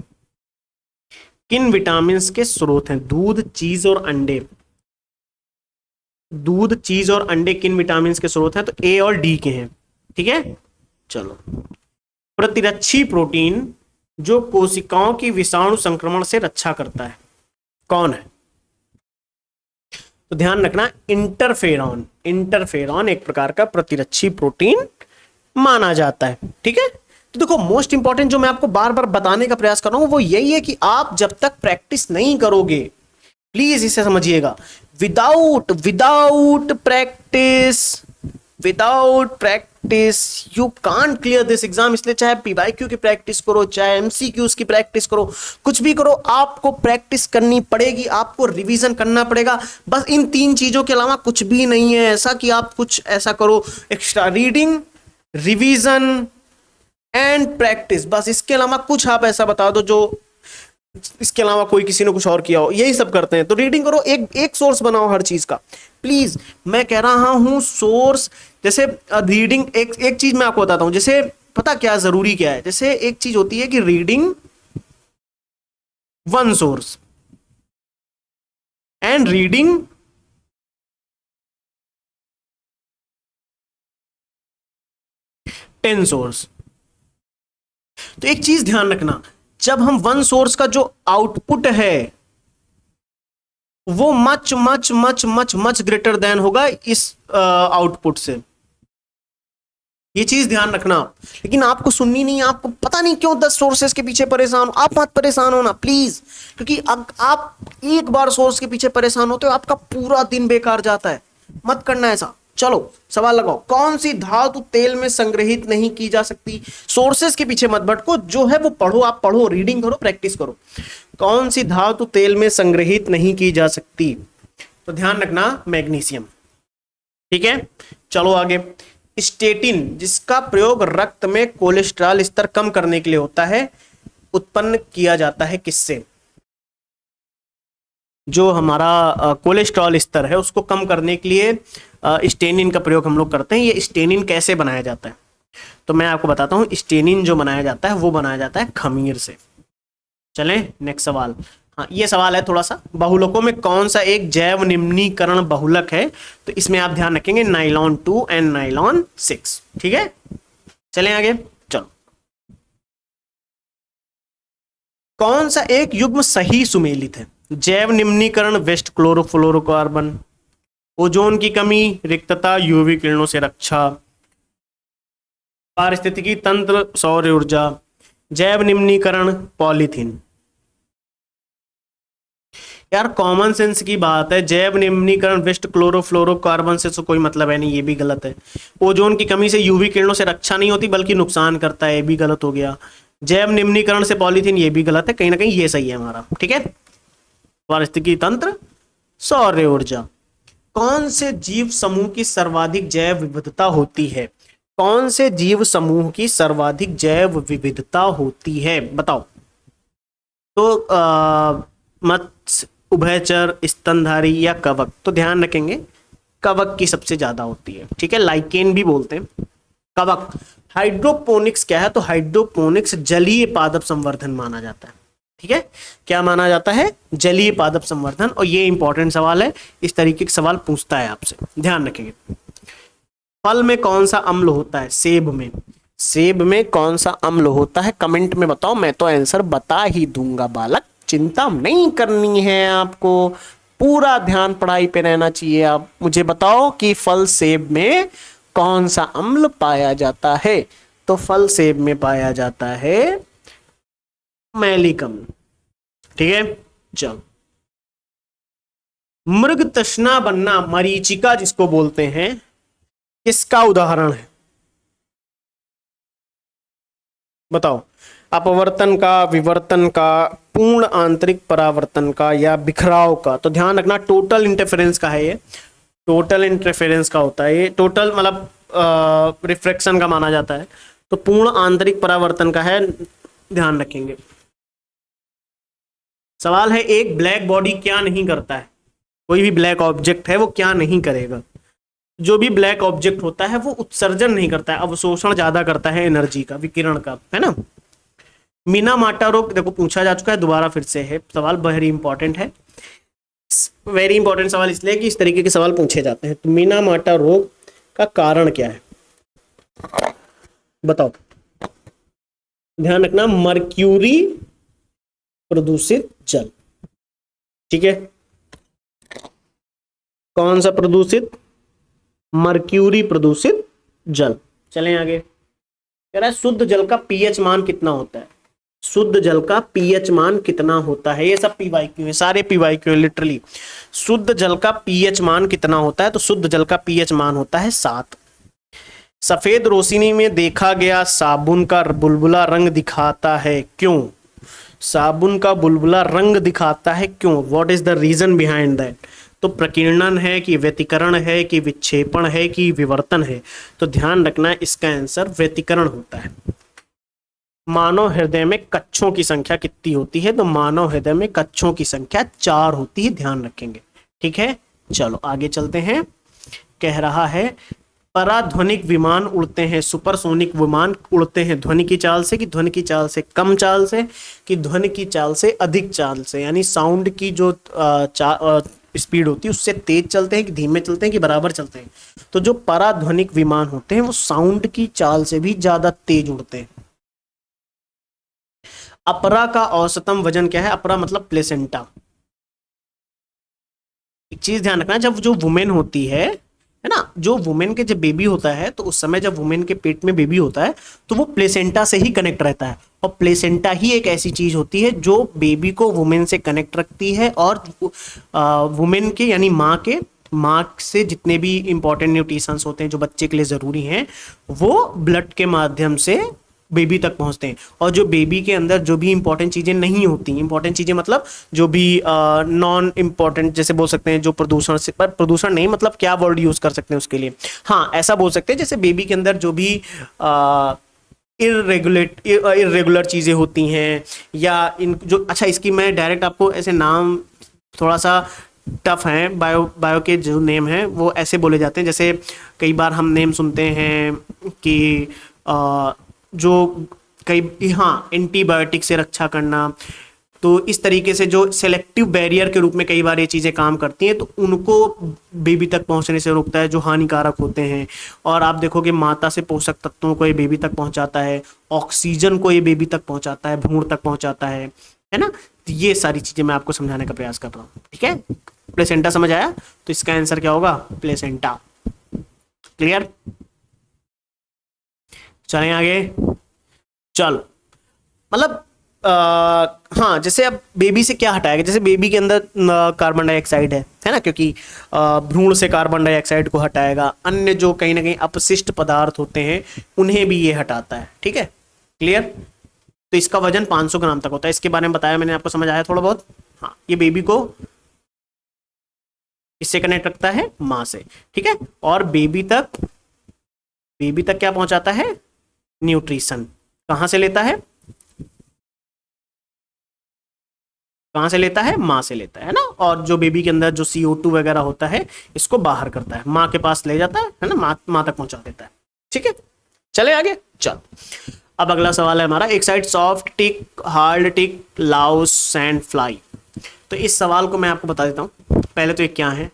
किन विटामिन के स्रोत हैं दूध, चीज और अंडे? दूध, चीज और अंडे किन विटामिन के स्रोत हैं? तो ए और डी के हैं। ठीक है, चलो। प्रतिरक्षी प्रोटीन जो कोशिकाओं की विषाणु संक्रमण से रक्षा करता है, कौन है? तो ध्यान रखना, इंटरफेरॉन। इंटरफेरॉन एक प्रकार का प्रतिरक्षी प्रोटीन माना जाता है। ठीक है, तो देखो मोस्ट इंपॉर्टेंट जो मैं आपको बार बार बताने का प्रयास कर रहा हूं वो यही है कि आप जब तक प्रैक्टिस नहीं करोगे, प्लीज इसे समझिएगा, without practice you can't clear this exam. इसलिए चाहे पीवाईक्यू की प्रैक्टिस करो, चाहे एमसीक्यूज की प्रैक्टिस करो, कुछ भी करो, आपको प्रैक्टिस करनी पड़ेगी, आपको रिवीजन करना पड़ेगा। बस इन 3 चीजों के अलावा कुछ भी नहीं है ऐसा कि आप कुछ ऐसा करो extra. Reading, revision and practice, बस इसके अलावा कुछ आप ऐसा बता दो जो इसके अलावा कोई किसी ने कुछ और किया हो। यही सब करते हैं। तो रीडिंग करो, एक सोर्स बनाओ हर चीज का। प्लीज मैं कह रहा हूं सोर्स, जैसे रीडिंग, एक चीज मैं आपको बताता हूं, जैसे पता क्या जरूरी क्या है? जैसे एक चीज होती है कि reading 1 source and reading 10 source. तो एक चीज ध्यान रखना, जब हम 1 सोर्स का जो आउटपुट है वो much much much much much greater than होगा इस आउटपुट से, ये चीज ध्यान रखना। लेकिन आपको सुननी नहीं, आपको पता नहीं क्यों 10 सोर्सेस के पीछे परेशान हो। आप मत परेशान होना प्लीज, क्योंकि आप एक बार सोर्स के पीछे परेशान होते हो आपका पूरा दिन बेकार जाता है। मत करना ऐसा। चलो सवाल लगाओ, कौन सी धातु तेल में संग्रहित नहीं की जा सकती? सोर्सेस के पीछे मत भटको, जो है वो पढ़ो, आप पढ़ो, रीडिंग करो, प्रैक्टिस करो। कौन सी धातु तेल में संग्रहित नहीं की जा सकती? तो ध्यान रखना, मैग्नीशियम। ठीक है, चलो आगे। स्टेटिन, जिसका प्रयोग रक्त में कोलेस्ट्रॉल स्तर कम करने के लिए होता है, उत्पन्न किया जाता है किससे? जो हमारा कोलेस्ट्रॉल स्तर है उसको कम करने के लिए स्टेनिन का प्रयोग हम लोग करते हैं। ये स्टेनिन कैसे बनाया जाता है? तो मैं आपको बताता हूं। स्टेनिन जो बनाया जाता है वो बनाया जाता है खमीर से। चलें नेक्स्ट सवाल। हाँ, ये सवाल है थोड़ा सा, बहुलकों में कौन सा एक जैव निम्नीकरण बहुलक है? तो इसमें आप ध्यान रखेंगे नाइलॉन 2 एंड नाइलॉन 6। ठीक है, चलें आगे। चलो, कौन सा एक युग्म सही सुमेलित है? जैव निम्नीकरण, वेस्ट क्लोरोफ्लोरोकार्बन, ओजोन की कमी, रिक्तता, यूवी किरणों से रक्षा, पारिस्थितिकी तंत्र, सौर ऊर्जा, जैव निम्नीकरण, पॉलीथीन। यार कॉमन सेंस की बात है, जैव निम्नीकरण वेस्ट क्लोरोफ्लोरोकार्बन से तो कोई मतलब है नहीं, ये भी गलत है। ओजोन की कमी से यूवी किरणों से रक्षा नहीं होती बल्कि नुकसान करता है, ये भी गलत हो गया। जैव निम्नीकरण से पॉलीथीन, ये भी गलत है। कहीं ना कहीं ये सही है हमारा। ठीक है, पारिस्थितिकी तंत्र, सौर ऊर्जा। कौन से जीव समूह की सर्वाधिक जैव विविधता होती है? कौन से जीव समूह की सर्वाधिक जैव विविधता होती है, बताओ। तो मत्स्य, उभयचर, स्तनधारी या कवक? तो ध्यान रखेंगे कवक की सबसे ज्यादा होती है, ठीक है, लाइकेन भी बोलते हैं कवक। हाइड्रोपोनिक्स क्या है? तो हाइड्रोपोनिक्स जलीय पादप संवर्धन माना जाता है, ठीक है। क्या माना जाता है? जलीय पादप संवर्धन। और ये इंपॉर्टेंट सवाल है, इस तरीके के सवाल पूछता है आपसे, ध्यान रखेंगे। फल में कौन सा अम्ल होता है? सेब में। सेब में कौन सा अम्ल होता है? कमेंट में बताओ, मैं तो आंसर बता ही दूंगा बालक, चिंता नहीं करनी है आपको, पूरा ध्यान पढ़ाई पे रहना चाहिए। आप मुझे बताओ कि फल सेब में कौन सा अम्ल पाया जाता है? तो फल सेब में पाया जाता है मैलिक अम्ल, ठीक है। चलो, मृग तृष्णा बनना, मरीचिका जिसको बोलते हैं, किसका उदाहरण है? बताओ। अपवर्तन का, विवर्तन का, पूर्ण आंतरिक परावर्तन का, या बिखराव का? तो ध्यान रखना टोटल इंटरफेरेंस का है ये, टोटल इंटरफेरेंस का होता है ये, टोटल मतलब रिफ्रैक्शन का माना जाता है। तो पूर्ण आंतरिक परावर्तन का है, ध्यान रखेंगे। सवाल है, एक ब्लैक बॉडी क्या नहीं करता है? कोई भी ब्लैक ऑब्जेक्ट है वो क्या नहीं करेगा? जो भी ब्लैक ऑब्जेक्ट होता है वो उत्सर्जन नहीं करता है, अवशोषण ज्यादा करता है एनर्जी का, विकिरण का, है ना। मीना माटा रोग देखो पूछा जा चुका है, दोबारा फिर से है सवाल, वेरी इंपॉर्टेंट है, वेरी इंपॉर्टेंट सवाल इसलिए कि इस तरीके के सवाल पूछे जाते हैं। तो मीना माटा रोग का कारण क्या है, बताओ। ध्यान रखना, मर्क्यूरी प्रदूषित जल, ठीक है। कौन सा प्रदूषित? मर्क्यूरी प्रदूषित जल। चलें आगे, कह रहा है शुद्ध जल का पीएच मान कितना होता है? शुद्ध जल का पीएच मान कितना होता है? ये सब पीवाईक्यू है, सारे पीवाईक्यू है लिटरली। शुद्ध जल का पीएच मान कितना होता है? तो शुद्ध जल का पीएच मान होता है 7। सफेद रोशनी में देखा गया साबुन का बुलबुला रंग दिखाता है, क्यों? साबुन का बुलबुला रंग दिखाता है क्यों? What is the reason behind that? तो प्रकीर्णन है कि व्यतिकरण है कि विक्षेपण है कि विवर्तन है? तो ध्यान रखना इसका आंसर व्यतिकरण होता है। मानव हृदय में कक्षों की संख्या कितनी होती है? तो मानव हृदय में कक्षों की संख्या 4 होती है, ध्यान रखेंगे, ठीक है। चलो आगे चलते हैं, कह रहा है पराध्वनिक विमान उड़ते हैं, सुपरसोनिक विमान उड़ते हैं ध्वनि की चाल से कि ध्वनि की चाल से कम चाल से कि ध्वनि की चाल से अधिक चाल से, यानी साउंड की जो स्पीड होती है उससे तेज चलते हैं कि धीमे चलते हैं कि बराबर चलते हैं? तो जो पराध्वनिक विमान होते हैं वो साउंड की चाल से भी ज्यादा तेज उड़ते हैं। अपरा का औसतम वजन क्या है? अपरा मतलब प्लेसेंटा। एक चीज ध्यान रखना, जब जो वुमेन होती है ना, जो वुमेन के जब बेबी होता है तो उस समय जब वुमेन के पेट में बेबी होता है तो वो प्लेसेंटा से ही कनेक्ट रहता है, और प्लेसेंटा ही एक ऐसी चीज होती है जो बेबी को वुमेन से कनेक्ट रखती है, और वुमेन के यानी माँ से जितने भी इंपॉर्टेंट न्यूट्रिशंस होते हैं जो बच्चे के लिए जरूरी हैं वो ब्लड के माध्यम से बेबी तक पहुंचते हैं। और जो बेबी के अंदर जो भी इंपॉर्टेंट चीजें नहीं होती, इंपॉर्टेंट चीजें मतलब जो भी नॉन इंपॉर्टेंट, जैसे बोल सकते हैं जो प्रदूषण से, पर प्रदूषण नहीं मतलब क्या वर्ड यूज कर सकते हैं उसके लिए, हाँ ऐसा बोल सकते हैं जैसे बेबी के अंदर जो भी इरेगुलर चीजें होती हैं, या इन जो, अच्छा इसकी मैं डायरेक्ट आपको ऐसे नाम थोड़ा सा टफ हैं, बायो के जो नेम हैं वो ऐसे बोले जाते हैं, जैसे कई बार हम नेम सुनते हैं कि जो कई, हाँ एंटीबायोटिक से रक्षा करना, तो इस तरीके से जो सेलेक्टिव बैरियर के रूप में कई बार ये चीज़ें काम करती हैं, तो उनको बेबी तक पहुंचने से रोकता है जो हानिकारक होते हैं। और आप देखोगे माता से पोषक तत्वों को ये बेबी तक पहुंचाता है, ऑक्सीजन को ये बेबी तक पहुंचाता है, भ्रूण तक पहुंचाता है ना। तो ये सारी चीज़ें मैं आपको समझाने का प्रयास कर रहा हूँ, ठीक है। प्लेसेंटा समझ आया? तो इसका आंसर क्या होगा? प्लेसेंटा। क्लियर? चलें आगे। चलो, मतलब हाँ, जैसे अब बेबी से क्या हटाएगा, जैसे बेबी के अंदर कार्बन डाइऑक्साइड है ना, क्योंकि भ्रूण से कार्बन डाइऑक्साइड को हटाएगा, अन्य जो कहीं ना कहीं अपशिष्ट पदार्थ होते हैं उन्हें भी ये हटाता है, ठीक है। क्लियर? तो इसका वजन 500 ग्राम तक होता है, इसके बारे में बताया मैंने आपको, समझ आया थोड़ा बहुत? हाँ, ये बेबी को किससे कनेक्ट रखता है? माँ से, ठीक है। और बेबी तक क्या पहुंचाता है? न्यूट्रिशन। कहां से लेता है? कहां से लेता है? माँ से लेता है ना। और जो बेबी के अंदर जो CO2 वगैरह होता है इसको बाहर करता है, माँ के पास ले जाता है ना, माँ तक पहुंचा देता है, ठीक है। चले आगे, चल। अब अगला सवाल है हमारा, एक साइड सॉफ्ट टिक, हार्ड टिक, लाउस, सैंड फ्लाई। तो इस सवाल को मैं आपको बता देता हूँ। पहले तो ये क्या है,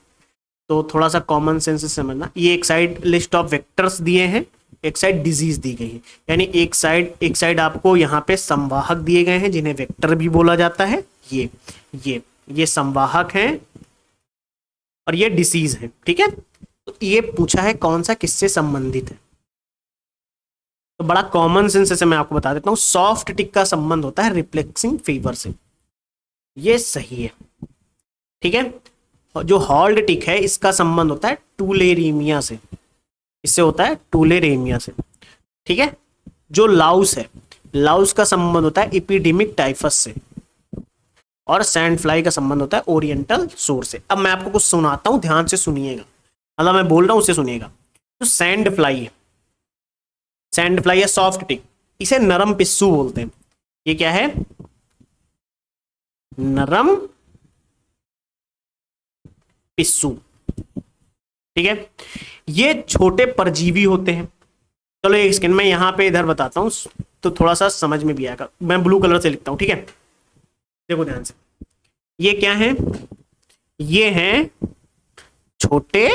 तो थोड़ा सा कॉमन सेंस से समझना। ये एक साइड लिस्ट ऑफ वेक्टर्स दिए हैं, एक साइड डिजीज दी गई है। यानी एक साइड आपको यहाँ पे संवाहक दिए गए हैं जिन्हें वेक्टर भी बोला जाता है। ये संवाहक हैं और ये डिसीज है, ठीक है। तो ये पूछा है कौन सा किससे संबंधित है। तो बड़ा कॉमन सेंस से मैं आपको बता देता हूं, सॉफ्ट टिक का संबंध होता है रिफ्लेक्सिंग फीवर से, ये सही है, ठीक है। और जो हार्ड टिक है इसका संबंध होता है टूलेरीमिया से, इससे होता है टूलेरेमिया से, ठीक है। जो लाउस है, लाउस का संबंध होता है एपिडेमिक टाइफस से। और सैंड फ्लाई का संबंध होता है ओरिएंटल सोर से। अब मैं आपको कुछ सुनाता हूं, ध्यान से सुनिएगा, मतलब मैं बोल रहा हूं उसे सुनिएगा। तो सैंड फ्लाई है सॉफ्ट टिक, इसे नरम पिस्सू बोलते हैं। ये क्या है? नरम पिस्सू, ठीक है। ये छोटे परजीवी होते हैं। चलो एक सेकंड, मैं यहां पे इधर बताता हूं तो थोड़ा सा समझ में भी आएगा। मैं ब्लू कलर से लिखता हूं, ठीक है। देखो ध्यान से, ये क्या है? ये हैं छोटे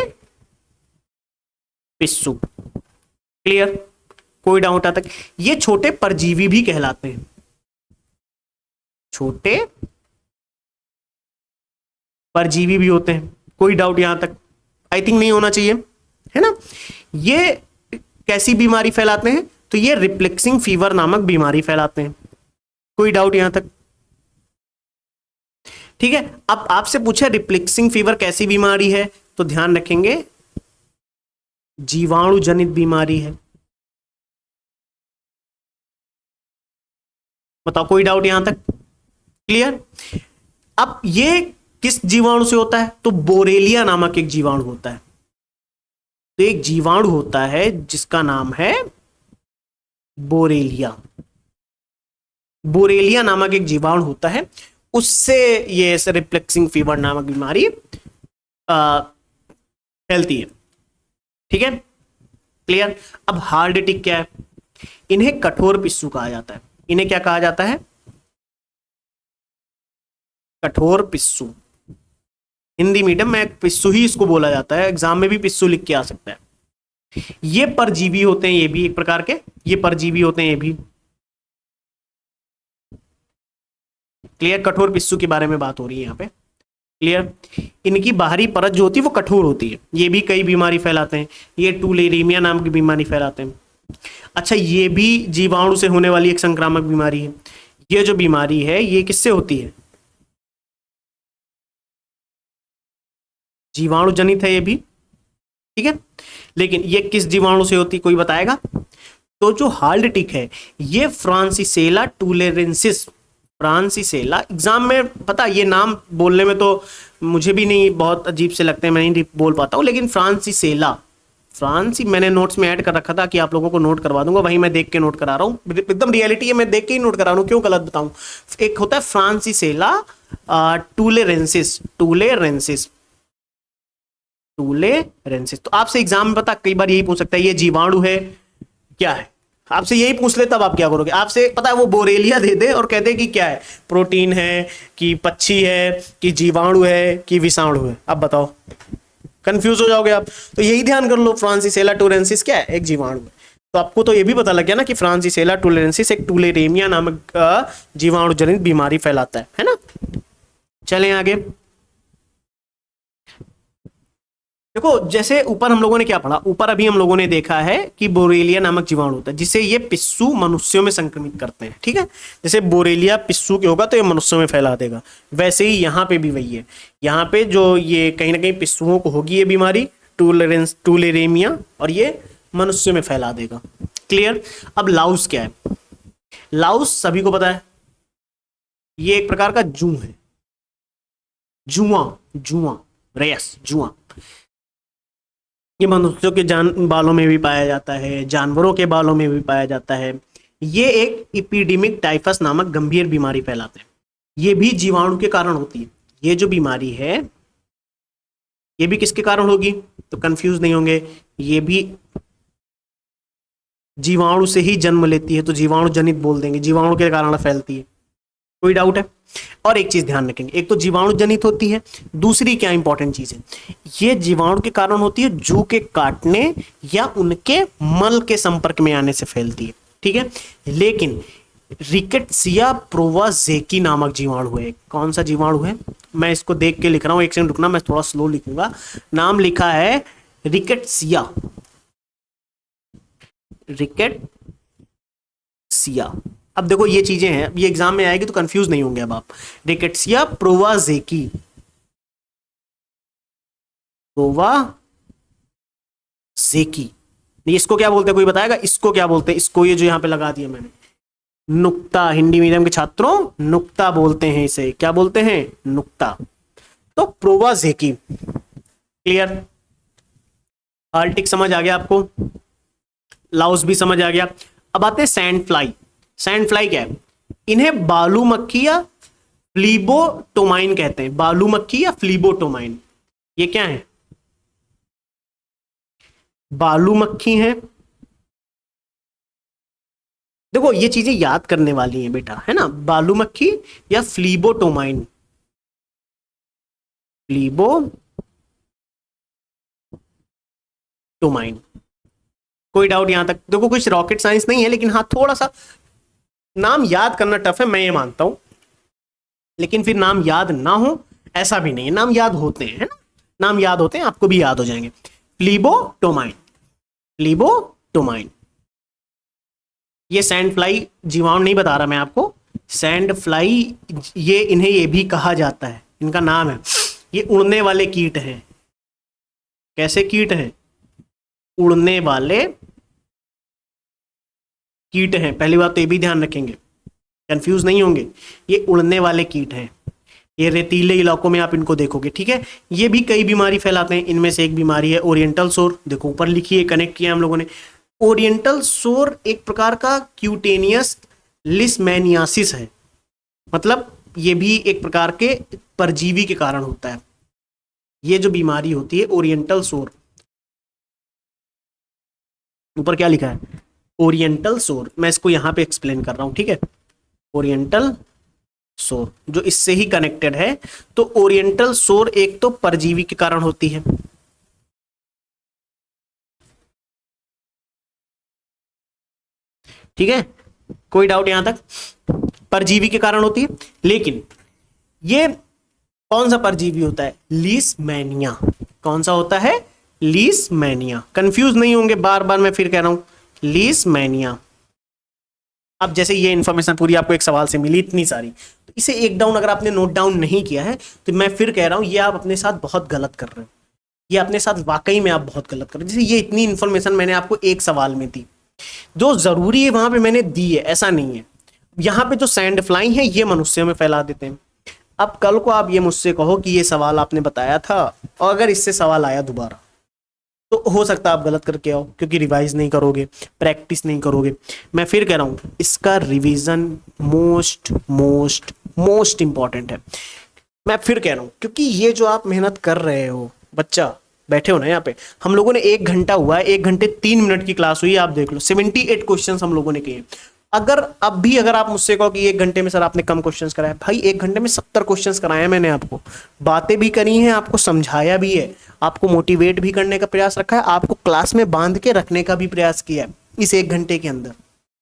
पिस्सू, क्लियर? कोई डाउट आता? ये छोटे परजीवी भी कहलाते हैं, छोटे परजीवी भी होते हैं। कोई डाउट यहां तक? आई थिंक नहीं होना चाहिए, है ना। ये कैसी बीमारी फैलाते हैं? तो ये रिफ्लेक्सिंग फीवर नामक बीमारी फैलाते हैं। कोई डाउट यहां तक? ठीक है। अब आपसे पूछा रिफ्लेक्सिंग फीवर कैसी बीमारी है, तो ध्यान रखेंगे जीवाणु जनित बीमारी है। बताओ कोई डाउट यहां तक? क्लियर? अब ये किस जीवाणु से होता है? तो बोरेलिया नामक एक जीवाणु होता है। तो एक जीवाणु होता है जिसका नाम है बोरेलिया। बोरेलिया नामक एक जीवाणु होता है, उससे ये रिफ्लेक्सिंग फीवर नामक बीमारी फैलती है, ठीक है। क्लियर? अब हार्ड टिक क्या है? इन्हें कठोर पिस्सू कहा जाता है। इन्हें क्या कहा जाता है? कठोर पिस्सू। हिंदी मीडियम में पिस्सू ही इसको बोला जाता है, एग्जाम में भी पिस्सू लिख के आ सकता है। ये परजीवी होते हैं, ये भी एक प्रकार के ये परजीवी होते हैं ये भी। क्लियर? कठोर पिस्सू के बारे में बात हो रही है यहाँ पे, क्लियर। इनकी बाहरी परत जो होती है वो कठोर होती है। ये भी कई बीमारी फैलाते हैं, ये टूलेरीमिया नाम की बीमारी फैलाते हैं। अच्छा, ये भी जीवाणु से होने वाली एक संक्रामक बीमारी है। ये जो बीमारी है ये किससे होती है? जीवाणु जनित है ये भी, ठीक है। लेकिन ये किस जीवाणु से होती, कोई बताएगा? तो जो हार्ड टिक है ये फ्रांसिसेला टूलेरेंसिस, फ्रांसिसेला, एग्जाम में पता ये नाम बोलने में तो मुझे भी नहीं, बहुत अजीब से लगते हैं, मैं नहीं बोल पाता हूं। लेकिन फ्रांसिसेला, मैंने नोट्स में ऐड कर रखा था कि आप लोगों को नोट करवा दूंगा, वहीं मैं देख के नोट करा रहा हूँ। एकदम रियलिटी है, मैं देख के ही नोट करा रहा हूँ, क्यों गलत बताऊं। एक होता है फ्रांसिसेला टूलेरेंसिस, तो आपसे एग्जाम में पता कई बार यही पूछ सकता है ये जीवाणु है क्या है, आपसे यही पूछ ले, तब आप क्या करोगे? आपसे पता है वो बोरेलिया दे दे और कहते कि क्या है, प्रोटीन है कि पक्षी है कि जीवाणु है कि विषाणु है, अब बताओ, कंफ्यूज हो जाओगे आप। तो यही ध्यान कर लो, फ्रांसिसेला टूलेरेंसिस क्या है? एक जीवाणु है। तो आपको तो ये भी पता लग गया ना कि फ्रांसिसेला टूलेरेंसिस एक टूलेरेमिया नामक जीवाणु जनित बीमारी फैलाता है ना। चलें आगे। देखो जैसे ऊपर हम लोगों ने क्या पढ़ा, ऊपर अभी हम लोगों ने देखा है कि बोरेलिया नामक जीवाणु होता है जिसे ये पिस्सू मनुष्यों में संक्रमित करते हैं, ठीक है। जैसे बोरेलिया पिस्सू के होगा तो ये मनुष्यों में फैला देगा, वैसे ही यहाँ पे भी वही है। यहाँ पे जो ये कहीं ना कहीं पिस्सुओं को होगी ये बीमारी टूलेरेमिया, और ये मनुष्यों में फैला देगा। क्लियर? अब लाउस क्या है? लाउस सभी को पता है, ये एक प्रकार का जू है, जुआ, रेयस, जुआ। ये मनुष्यों के जान बालों में भी पाया जाता है, जानवरों के बालों में भी पाया जाता है। ये एक इपीडेमिक टाइफस नामक गंभीर बीमारी फैलाते हैं। ये भी जीवाणु के कारण होती है। ये जो बीमारी है ये भी किसके कारण होगी, तो कंफ्यूज नहीं होंगे, ये भी जीवाणु से ही जन्म लेती है, तो जीवाणु जनित बोल देंगे, जीवाणु के कारण फैलती है। कोई डाउट है? और एक चीज ध्यान रखेंगे, एक तो जीवाणु जनित होती है, दूसरी क्या इंपॉर्टेंट चीज है, ये जीवाणु के कारण होती है, जू के काटने या उनके मल के संपर्क में आने से फैलती है। ठीक है, लेकिन रिकेट्सिया प्रोवाजेकी नामक जीवाणु है। कौन सा जीवाणु है, मैं इसको देख के लिख रहा हूं, एक सेकंड रुकना, मैं थोड़ा स्लो लिखूंगा। नाम लिखा है रिकेट्सिया, रिकेट्सिया। अब देखो ये चीजें हैं, ये एग्जाम में आएगी तो कंफ्यूज नहीं होंगे अब आप। रिकेट्सिया प्रोवाजेकी, प्रोवाजेकी, इसको क्या बोलते हैं, कोई बताएगा इसको क्या बोलते हैं? इसको ये जो यहां पे लगा दिया मैंने, नुक्ता, हिंदी मीडियम के छात्रों नुक्ता बोलते हैं इसे, क्या बोलते हैं, नुक्ता। तो प्रोवाजेकी, क्लियर? आर्टिक समझ आ गया आपको, लाउस भी समझ आ गया। अब आते हैं सैंड फ्लाई। सैंड फ्लाई क्या है, इन्हें बालू मक्खी या फ्लीबोटोमाइन कहते हैं। बालू मक्खी या फ्लीबोटोमाइन, ये क्या है, बालू मक्खी है। देखो ये चीजें याद करने वाली हैं बेटा, है ना, बालू मक्खी या फ्लीबोटोमाइन, फ्लीबोटोमाइन। कोई डाउट यहां तक? देखो कुछ रॉकेट साइंस नहीं है, लेकिन हाँ थोड़ा सा नाम याद करना टफ है, मैं ये मानता हूं, लेकिन फिर नाम याद ना हो ऐसा भी नहीं है, नाम याद होते हैं, है ना, नाम याद होते हैं, आपको भी याद हो जाएंगे। फ्लीबोटोमाइन, फ्लीबोटोमाइन। ये सैंड फ्लाई जीवाणु नहीं बता रहा मैं आपको, सैंड फ्लाई ये इन्हें ये भी कहा जाता है, इनका नाम है, ये उड़ने वाले कीट हैं। कैसे कीट हैं, उड़ने वाले कीट हैं। पहली बात तो ये भी ध्यान रखेंगे, कंफ्यूज नहीं होंगे, ये उड़ने वाले कीट हैं। ये रेतीले इलाकों में आप इनको देखोगे, ठीक है। ये भी कई बीमारी फैलाते हैं, इनमें से एक बीमारी है ओरिएंटल सोर। देखो ऊपर लिखिए, कनेक्ट किया हम लोगों ने। ओरिएंटल सोर एक प्रकार का क्यूटेनियस लिस्मैनियासिस है, मतलब ये भी एक प्रकार के परजीवी के कारण होता है। ये जो बीमारी होती है ओरिएंटल सोर, ऊपर क्या लिखा है, ओरिएंटल सोर, मैं इसको यहां पे एक्सप्लेन कर रहा हूं, ठीक है। ओरिएंटल सोर जो इससे ही कनेक्टेड है, तो ओरिएंटल सोर एक तो परजीवी के कारण होती है, ठीक है, कोई डाउट यहां तक, परजीवी के कारण होती है। लेकिन ये कौन सा परजीवी होता है, लीशमैनिया। कौन सा होता है, लीशमैनिया। कंफ्यूज नहीं होंगे, बार बार मैं फिर कह रहा हूं, लीशमैनिया। अब जैसे ये इंफॉर्मेशन पूरी आपको एक सवाल से मिली इतनी सारी, तो इसे एक डाउन अगर आपने नोट डाउन नहीं किया है तो मैं फिर कह रहा हूं ये आप अपने साथ बहुत गलत कर रहे हो, ये अपने साथ वाकई में आप बहुत गलत कर रहे हो। जैसे ये इतनी इंफॉर्मेशन मैंने आपको एक सवाल में दी, जो जरूरी है वहां पे मैंने दी है, ऐसा नहीं है। यहाँ पे जो सैंड फ्लाई है ये मनुष्यों में फैला देते हैं। अब कल को आप ये मुझसे कहो कि ये सवाल आपने बताया था और अगर इससे सवाल आया दोबारा, तो हो सकता है आप गलत करके आओ, क्योंकि रिवाइज नहीं करोगे, प्रैक्टिस नहीं करोगे। मैं फिर कह रहा हूं इसका revision most most most important है। मैं फिर कह रहा हूं क्योंकि ये जो आप मेहनत कर रहे हो, बच्चा बैठे हो ना यहाँ पे, हम लोगों ने 1 घंटा हुआ है, 1 घंटे 3 मिनट की क्लास हुई, आप देख लो 78 क्वेश्चन हम लोगों ने किए। अगर अब भी अगर आप मुझसे कहो कि 1 घंटे में सर आपने कम क्वेश्चंस कराए, भाई 1 घंटे में 70 क्वेश्चंस कराए हैं मैंने, आपको बातें भी करी हैं, आपको समझाया भी है, आपको मोटिवेट भी करने का प्रयास रखा है, आपको क्लास में बांध के रखने का भी प्रयास किया है इस 1 घंटे के अंदर,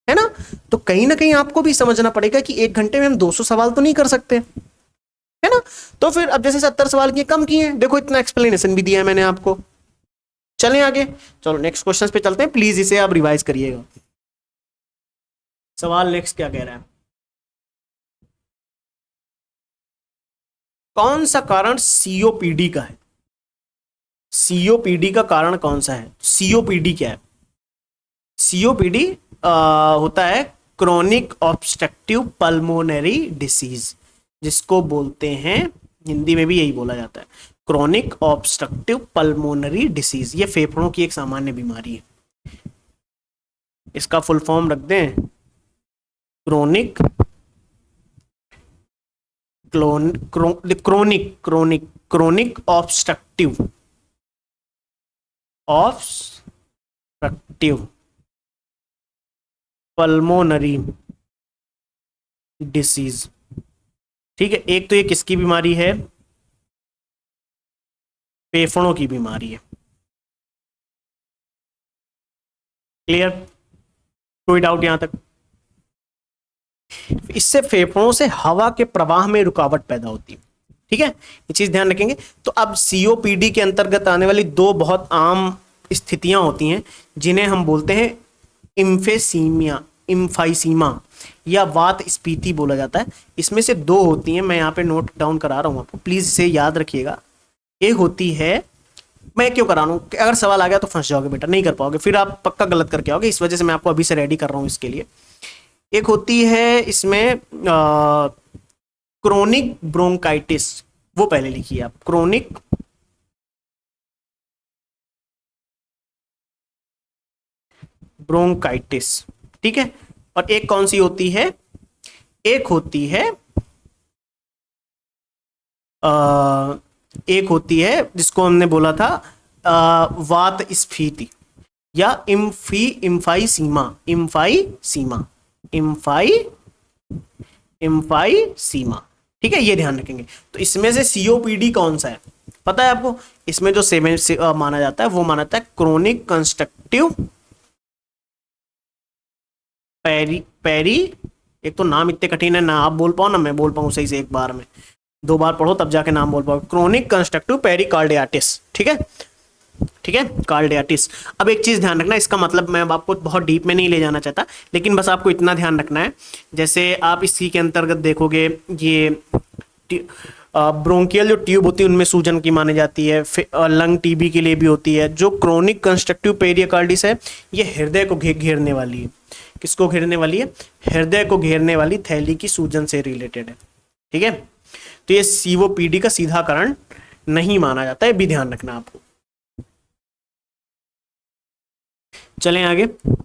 है ना। तो कहीं ना कहीं आपको भी समझना पड़ेगा कि 1 घंटे में हम 200 सवाल तो नहीं कर सकते, है ना। तो फिर अब जैसे 70 सवाल किए, कम किए, देखो इतना एक्सप्लेनेशन भी दिया है मैंने आपको। चलें आगे, चलो नेक्स्ट क्वेश्चन पे चलते हैं, प्लीज इसे आप रिवाइज करिएगा। सवाल नेक्स्ट क्या कह रहा है, कौन सा कारण सीओपीडी का है, सीओपीडी का कारण कौन सा है। सीओपीडी क्या है, सीओपीडी होता है क्रोनिक ऑब्स्ट्रक्टिव पल्मोनरी डिसीज, जिसको बोलते हैं, हिंदी में भी यही बोला जाता है, क्रोनिक ऑब्स्ट्रक्टिव पल्मोनरी डिसीज, ये फेफड़ों की एक सामान्य बीमारी है। इसका फुल फॉर्म रख दें, chronic chronic obstructive pulmonary disease. ठीक है, एक तो ये किसकी बीमारी है, फेफड़ों की बीमारी है। क्लियर, कोई डाउट यहां तक? इससे फेफड़ों से हवा के प्रवाह में रुकावट पैदा होती है। ठीक है, ये चीज ध्यान रखेंगे। तो अब सीओपीडी के अंतर्गत आने वाली दो बहुत आम स्थितियां होती हैं जिन्हें हम बोलते हैं इम्फाइसीमा या वात स्फीति बोला जाता है। इसमें से दो होती हैं, मैं यहाँ पे नोट डाउन करा रहा हूँ आपको, प्लीज इसे याद रखिएगा। एक होती है, मैं क्यों करा रहा हूँ, अगर सवाल आ गया तो फंस जाओगे बेटा, नहीं कर पाओगे, फिर आप पक्का गलत करके आओगे, इस वजह से मैं आपको अभी से रेडी कर रहा हूँ इसके लिए। एक होती है इसमें क्रोनिक ब्रोंकाइटिस, वो पहले लिखिए आप, क्रोनिक ब्रोंकाइटिस। ठीक है, और एक कौन सी होती है, एक होती है एक होती है जिसको हमने बोला था वात स्फीति या इम्फाइसीमा ठीक है, ये ध्यान रखेंगे। तो इसमें से सीओपीडी कौन सा है पता है आपको? इसमें जो सेवन माना जाता है वो माना जाता है क्रोनिक कंस्ट्रक्टिव पेरी एक तो नाम इतने कठिन है, ना आप बोल पाओ ना मैं बोल पाऊं सही से, एक बार में 2 बार पढ़ो तब जाके नाम बोल पाओ, क्रोनिक कंस्ट्रक्टिव पेरिकार्डियाटिस। ठीक है, ठीक है, कार्डियाटिस। अब एक चीज ध्यान रखना, इसका मतलब मैं आपको बहुत डीप में नहीं ले जाना चाहता, लेकिन बस आपको इतना ध्यान रखना है, जैसे आप इसी के अंतर्गत देखोगे ये ब्रोंकियल जो ट्यूब होती है उनमें सूजन की मानी जाती है, लंग टीबी के लिए भी होती है। जो क्रोनिक कंस्ट्रक्टिव पेरिकार्डिस है ये हृदय को घेरने वाली है। किसको घेरने वाली है? हृदय को घेरने वाली थैली की सूजन से रिलेटेड है। ठीक है, तो ये सीओपीडी का सीधा कारण नहीं माना जाता है, भी ध्यान रखना आपको। चलें आगे। तो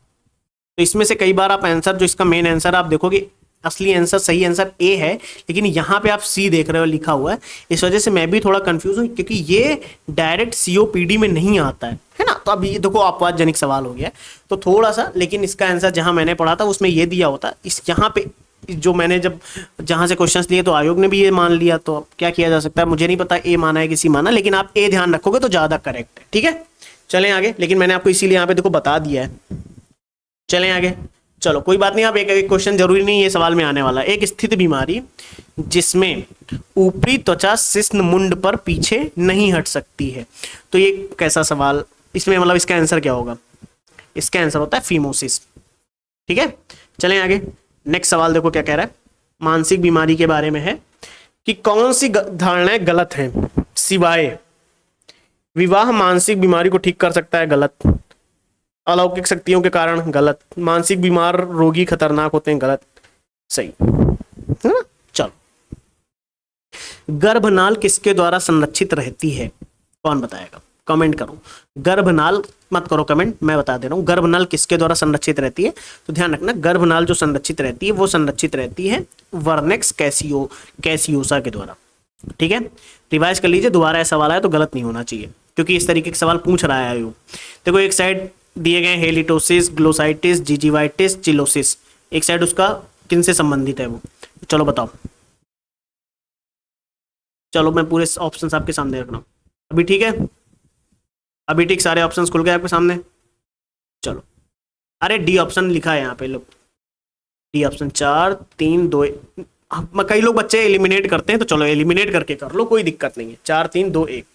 इसमें से कई बार आप आंसर, जो इसका मेन आंसर आप देखोगे, असली आंसर, सही आंसर ए है, लेकिन यहाँ पे आप सी देख रहे हो लिखा हुआ है, इस वजह से मैं भी थोड़ा कंफ्यूज हूँ, क्योंकि ये डायरेक्ट सीओपीडी में नहीं आता है ना। तो अब ये देखो अपवादजनक सवाल हो गया तो थोड़ा सा, लेकिन इसका आंसर जहाँ मैंने पढ़ा था उसमें ये दिया होता, इस यहाँ पे जो मैंने जहाँ से क्वेश्चंस लिए तो आयोग ने भी ये मान लिया, तो अब क्या किया जा सकता है, मुझे नहीं पता ए माना है किसी माना, लेकिन आप ए ध्यान रखोगे तो ज़्यादा करेक्ट है। ठीक है, चलें आगे, लेकिन मैंने आपको इसीलिए यहाँ पे देखो बता दिया है। चलें आगे, चलो कोई बात नहीं, आप एक क्वेश्चन जरूरी नहीं ये सवाल में आने वाला। एक स्थित बीमारी जिसमें ऊपरी त्वचा शिश्न मुंड पर पीछे नहीं हट सकती है, तो ये कैसा सवाल, इसमें मतलब इसका आंसर क्या होगा? इसका आंसर होता है फीमोसिस। ठीक है, चलें आगे। नेक्स्ट सवाल देखो क्या कह रहा है, मानसिक बीमारी के बारे में है कि कौन सी धारणाएं गलत हैं सिवाय विवाह मानसिक बीमारी को ठीक कर सकता है, गलत। अलौकिक शक्तियों के कारण, गलत। मानसिक बीमार रोगी खतरनाक होते हैं, गलत। सही है ना? चलो, गर्भनाल किसके द्वारा संरक्षित रहती है, कौन बताएगा? कमेंट करो। गर्भनाल मत करो कमेंट, मैं बता दे रहा हूं गर्भनाल किसके द्वारा संरक्षित रहती है। तो ध्यान रखना, गर्भनाल जो संरक्षित रहती है वो संरक्षित रहती है वर्नेक्स कैसियोसा के द्वारा। ठीक है, रिवाइज कर लीजिए, दोबारा ऐसा सवाल आया तो गलत नहीं होना चाहिए, क्योंकि इस तरीके के सवाल पूछ रहा है आयोग। देखो एक साइड दिए गए हेलिटोसिस, ग्लोसाइटिस, जिजीवाइटिस, चिलोसिस, एक साइड उसका किन से संबंधित है वो, चलो बताओ। चलो मैं पूरे ऑप्शंस आपके सामने रख रहा हूँ, अभी ठीक है? अभी ठीक, सारे ऑप्शंस खुल गए आपके सामने? चलो, अरे डी ऑप्शन लिखा है यहाँ पे, लो डी ऑप्शन 4 3 2 कई लोग बच्चे एलिमिनेट करते हैं, तो चलो एलिमिनेट करके कर लो, कोई दिक्कत नहीं है। 4 3 2 1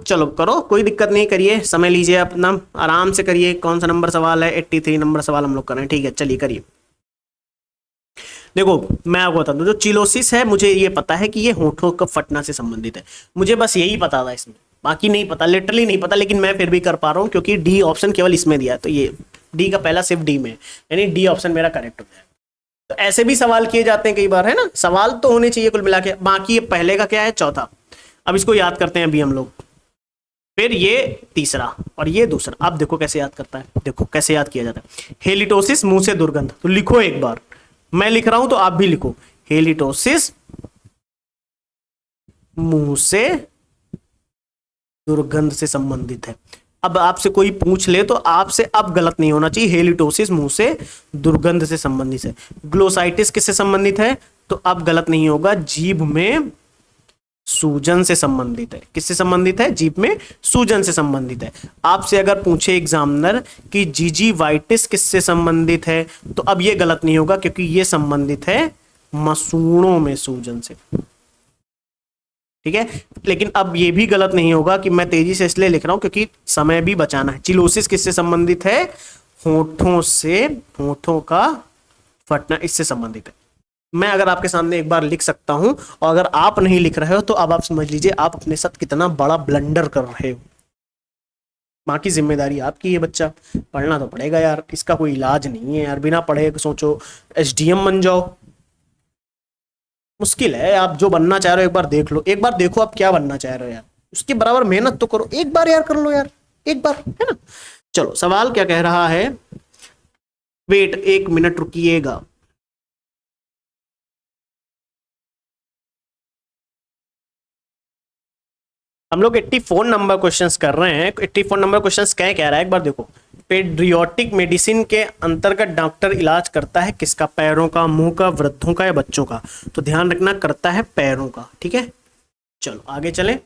चलो करो, कोई दिक्कत नहीं, करिए, समय लीजिए अपना, आराम से करिए। कौन सा नंबर सवाल है? 83 नंबर सवाल हम लोग कर रहे हैं। ठीक है, चलिए करिए। देखो मैं आपको बता दूं, जो चिलोसिस है मुझे ये पता है कि ये होठों का फटना से संबंधित है, मुझे बस यही पता था, इसमें बाकी नहीं पता, लिटरली नहीं पता, लेकिन मैं फिर भी कर पा रहा हूँ क्योंकि डी ऑप्शन केवल इसमें दिया है, तो ये डी का पहला सिर्फ डी में, यानी डी ऑप्शन मेरा करेक्ट हो जाएगा। तो ऐसे भी सवाल किए जाते हैं कई बार, है ना, सवाल तो होने चाहिए कुल मिला के। बाकी ये पहले का क्या है, चौथा। अब इसको याद करते हैं अभी हम लोग, फिर ये तीसरा और ये दूसरा। अब देखो कैसे याद करता है, देखो कैसे याद किया जाता है। हेलिटोसिस, मुंह से दुर्गंध, तो लिखो एक बार, मैं लिख रहा हूं तो आप भी लिखो। हेलिटोसिस मुंह से दुर्गंध से संबंधित है। अब आपसे कोई पूछ ले तो आपसे अब गलत नहीं होना चाहिए, हेलिटोसिस मुंह से दुर्गंध से संबंधित है। ग्लोसाइटिस किससे संबंधित है, तो अब गलत नहीं होगा, जीभ में सूजन से संबंधित है। किससे संबंधित है, जीभ में सूजन से संबंधित है। आपसे अगर पूछे एग्जामिनर कि जीजीवाइटिस किससे संबंधित है, तो अब ये गलत नहीं होगा, क्योंकि ये संबंधित है मसूड़ों में सूजन से। ठीक है, लेकिन अब ये भी गलत नहीं होगा कि मैं तेजी से इसलिए लिख रहा हूं क्योंकि समय भी बचाना है। चिलोसिस किससे संबंधित है, होठों से, होठों का फटना, इससे संबंधित है। मैं अगर आपके सामने एक बार लिख सकता हूं और अगर आप नहीं लिख रहे हो तो अब आप समझ लीजिए आप अपने साथ कितना बड़ा ब्लंडर कर रहे हो। बाकी जिम्मेदारी आपकी है बच्चा, पढ़ना तो पड़ेगा यार, इसका कोई इलाज नहीं है यार। बिना पढ़े सोचो एसडीएम बन जाओ, मुश्किल है। आप जो बनना चाह रहे हो एक बार देख लो, एक बार देखो आप क्या बनना चाह रहे हो यार, उसके बराबर मेहनत तो करो, एक बार यार कर लो यार, एक बार, है ना। चलो सवाल क्या कह रहा है, वेट 1 मिनट रुकिएगा। हम लोग 84 नंबर क्वेश्चंस कर रहे हैं। 84 नंबर क्वेश्चंस क्या कह रहा है, एक बार देखो। पेडियाट्रिक मेडिसिन के अंतर्गत डॉक्टर इलाज करता है किसका, पैरों का, मुंह का, वृद्धों का या बच्चों का, तो ध्यान रखना करता है पैरों का। ठीक है, चलो आगे चलें।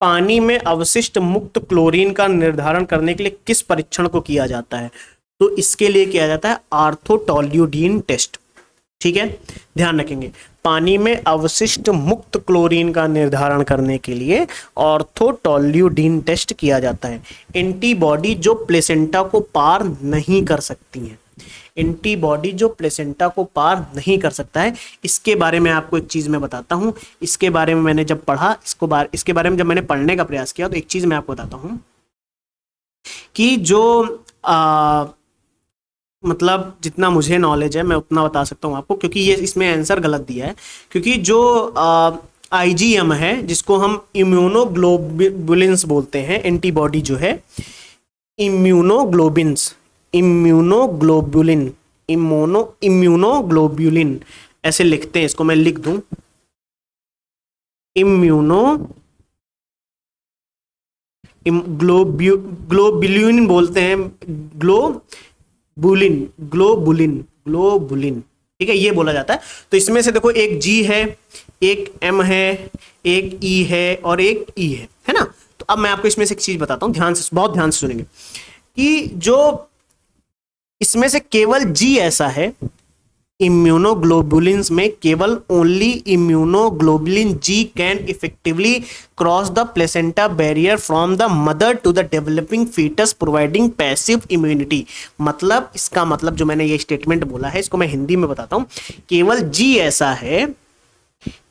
पानी में अवशिष्ट मुक्त क्लोरीन का निर्धारण करने के लिए किस परीक्षण को किया जाता है, तो इसके लिए किया जाता है ऑर्थोटोल्यूडीन टेस्ट। ठीक है, ध्यान रखेंगे, पानी में अवशिष्ट मुक्त क्लोरीन का निर्धारण करने के लिए ऑर्थोटोल्यूडीन टेस्ट किया जाता है। एंटीबॉडी जो प्लेसेंटा को पार नहीं कर सकती हैं, एंटीबॉडी जो प्लेसेंटा को पार नहीं कर सकता है, इसके बारे में आपको एक चीज मैं बताता हूं। इसके बारे में मैंने जब पढ़ा, इसके बारे में जब मैंने पढ़ने का प्रयास किया, तो एक चीज मैं आपको बताता हूं कि जो मतलब जितना मुझे नॉलेज है मैं उतना बता सकता हूँ आपको, क्योंकि ये इसमें आंसर गलत दिया है। क्योंकि जो आईजीएम है, जिसको हम इम्यूनोग्लोबुलिन्स बोलते हैं, एंटीबॉडी जो है इम्यूनोग्लोबुलिन ऐसे लिखते हैं, इसको मैं लिख दूं, ग्लोबुलिन बोलते हैं, ग्लोबुलिन, ठीक है, ये बोला जाता है। तो इसमें से देखो एक जी है, एक एम है, एक ई है और एक ई है ना। तो अब मैं आपको इसमें से एक चीज बताता हूं, ध्यान से, बहुत ध्यान से सुनेंगे, कि जो इसमें से केवल जी ऐसा है, इम्यूनोग्लोबुलिन्स में केवल only immunoglobulin G can effectively cross the placenta barrier from the mother to the developing foetus providing passive immunity. मतलब इसका मतलब जो मैंने ये स्टेटमेंट बोला है, इसको मैं हिंदी में बताता हूं। केवल जी ऐसा है,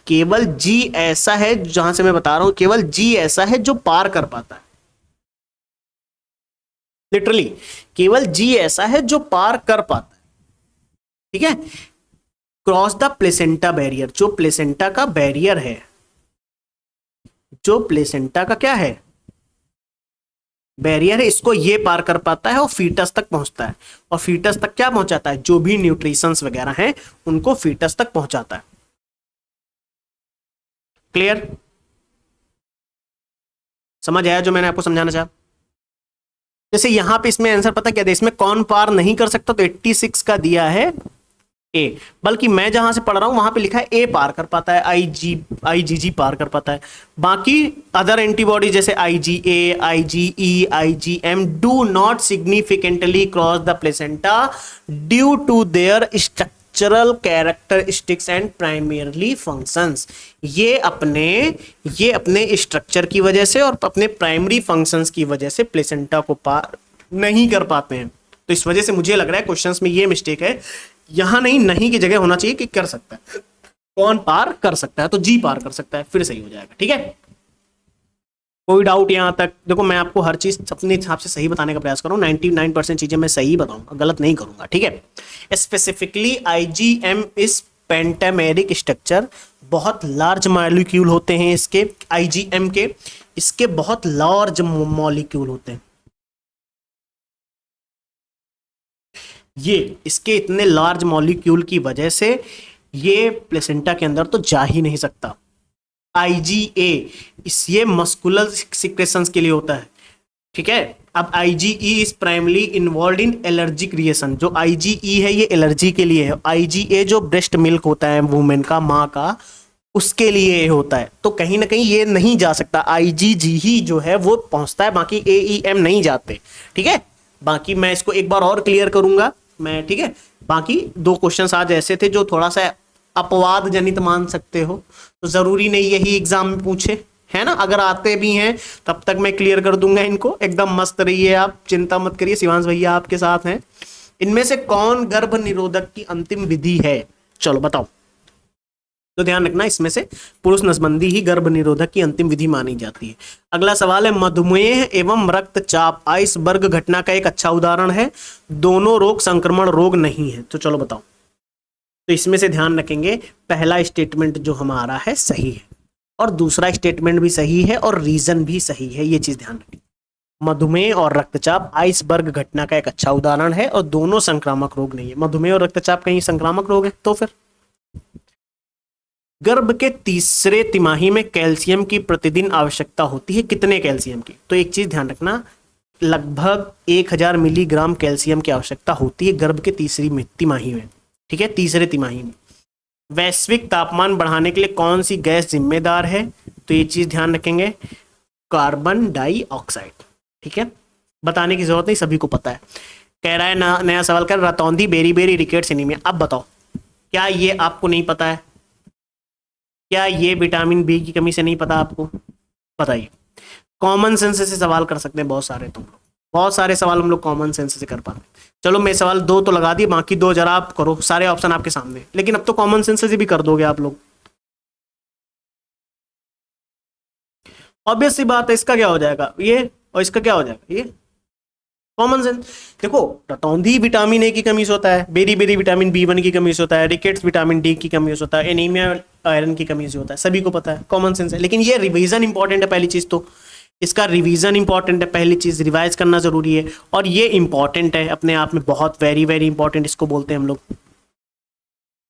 केवल जी ऐसा है, जहां से मैं बता रहा हूं, केवल जी ऐसा है जो पार कर पाता है, लिटरली केवल जी ऐसा है जो पार कर पाता है। ठीक है, क्रॉस द प्लेसेंटा बैरियर, जो प्लेसेंटा का बैरियर है, जो प्लेसेंटा का क्या है, बैरियर है, इसको ये पार कर पाता है और फीटस तक पहुंचता है। और फीटस तक क्या पहुंचाता है, जो भी न्यूट्रिशंस वगैरह हैं उनको फीटस तक पहुंचाता है। क्लियर, समझ आया जो मैंने आपको समझाना चाहा। जैसे यहां पे इसमें आंसर पता क्या है, इसमें कौन पार नहीं कर सकता, तो 86 का दिया है ए, बल्कि मैं जहां से पढ़ रहा हूं वहां पे लिखा है ए पार कर पाता है, आईजीजी पार कर पाता है। बाकी अदर एंटीबॉडी जैसे IgA, IgE, IgM do not significantly cross the placenta due to their structural characteristics and primarily functions. ये अपने स्ट्रक्चर की वजह से और अपने प्राइमरी फंक्शंस की वजह से प्लेसेंटा को पार नहीं कर पाते हैं। तो इस वजह से मुझे लग रहा है क्वेश्चंस में ये मिस्टेक है, यहां नहीं की जगह होना चाहिए कि कर सकता है। कौन पार कर सकता है, तो जी पार कर सकता है, फिर सही हो जाएगा। ठीक है, कोई डाउट यहाँ तक? देखो मैं आपको हर चीज अपने हिसाब से सही बताने का प्रयास करूँ, 99% चीजें मैं सही बताऊंगा, गलत नहीं करूंगा, ठीक है। स्पेसिफिकली आईजीएम इस पेंटामेरिक स्ट्रक्चर, बहुत लार्ज मॉलिक्यूल होते हैं इसके, आईजीएम के, इसके बहुत लार्ज मॉलिक्यूल होते हैं। ये इसके इतने लार्ज मॉलिक्यूल की वजह से ये प्लेसेंटा के अंदर तो जा ही नहीं सकता। आईजीए इस ये मस्कुलर सिक्रेशंस के लिए होता है, ठीक है। अब IgE is primarily involve in allergic reaction, जो आईजीई है ये एलर्जी के लिए है, आईजीए जो ब्रेस्ट मिल्क होता है वुमेन का, माँ का, उसके लिए होता है। तो कहीं ना कहीं ये नहीं जा सकता, आईजीजी ही जो है वो पहुंचता है, बाकी एईएम नहीं जाते, ठीक है। बाकी मैं इसको एक बार और क्लियर करूंगा मैं, ठीक है। बाकी दो क्वेश्चंस आज ऐसे थे जो थोड़ा सा अपवाद जनित मान सकते हो, तो जरूरी नहीं यही एग्जाम में पूछे, है ना। अगर आते भी हैं तब तक मैं क्लियर कर दूंगा इनको, एकदम मस्त रहिए आप, चिंता मत करिए, शिवांश भैया आपके साथ हैं। इनमें से कौन गर्भ निरोधक की अंतिम विधि है, चलो बताओ। तो ध्यान रखना, इसमें से पुरुष नसबंदी ही गर्भ निरोधक की अंतिम विधि मानी जाती है। अगला सवाल है, मधुमेह एवं रक्तचाप आइसबर्ग घटना का एक अच्छा उदाहरण है, दोनों रोग संक्रमण रोग नहीं है। तो चलो बताओ। तो इसमें से ध्यान रखेंगे, पहला स्टेटमेंट जो हमारा है सही है, और दूसरा स्टेटमेंट भी सही है, और रीजन भी सही है, ये चीज ध्यान रखें। मधुमेह और रक्तचाप आइसबर्ग घटना का एक अच्छा उदाहरण है, और दोनों संक्रामक रोग नहीं है। मधुमेह और रक्तचाप कहीं संक्रामक रोग है? तो फिर गर्भ के तीसरे तिमाही में कैल्शियम की प्रतिदिन आवश्यकता होती है, कितने कैल्शियम की? तो एक चीज ध्यान रखना, लगभग 1000 मिलीग्राम कैल्शियम की आवश्यकता होती है गर्भ के तीसरी तिमाही में, ठीक है, तीसरे तिमाही में। वैश्विक तापमान बढ़ाने के लिए कौन सी गैस जिम्मेदार है? तो ये चीज ध्यान रखेंगे, कार्बन डाइऑक्साइड, ठीक है, बताने की जरूरत नहीं, सभी को पता है। कह रहा है नया सवाल कर, रतौंधी बेरी बेरी रिकेट्स एनीमिया। अब बताओ, क्या ये आपको नहीं पता है? क्या ये विटामिन बी की कमी से नहीं पता आपको? बताइए। कॉमन सेंस से सवाल कर सकते हैं बहुत सारे, तुम लोग बहुत सारे सवाल हम लोग कॉमन सेंस से कर पाते हैं। चलो मैं सवाल दो तो लगा दिए, बाकी दो जरा आप करो, सारे ऑप्शन आपके सामने, लेकिन अब तो कॉमन सेंस से भी कर दोगे आप लोग। ऑब्वियस सी बात है, इसका क्या हो जाएगा ये, और इसका क्या हो जाएगा ये, कॉमन सेंस। देखो, रतौंधी विटामिन ए की कमी से होता है, बेरी बेरी विटामिन बी1 की कमी से होता है, रिकेट्स विटामिन डी की कमी से होता है, एनीमिया आयरन की कमी से होता है, सभी को पता है, कॉमन सेंस है। लेकिन ये रिवीजन इंपॉर्टेंट है, पहली चीज तो इसका रिवीजन इंपॉर्टेंट है, पहली चीज रिवाइज करना जरूरी है, और ये इंपॉर्टेंट है अपने आप में, बहुत वेरी वेरी इंपॉर्टेंट इसको बोलते हैं हम लोग,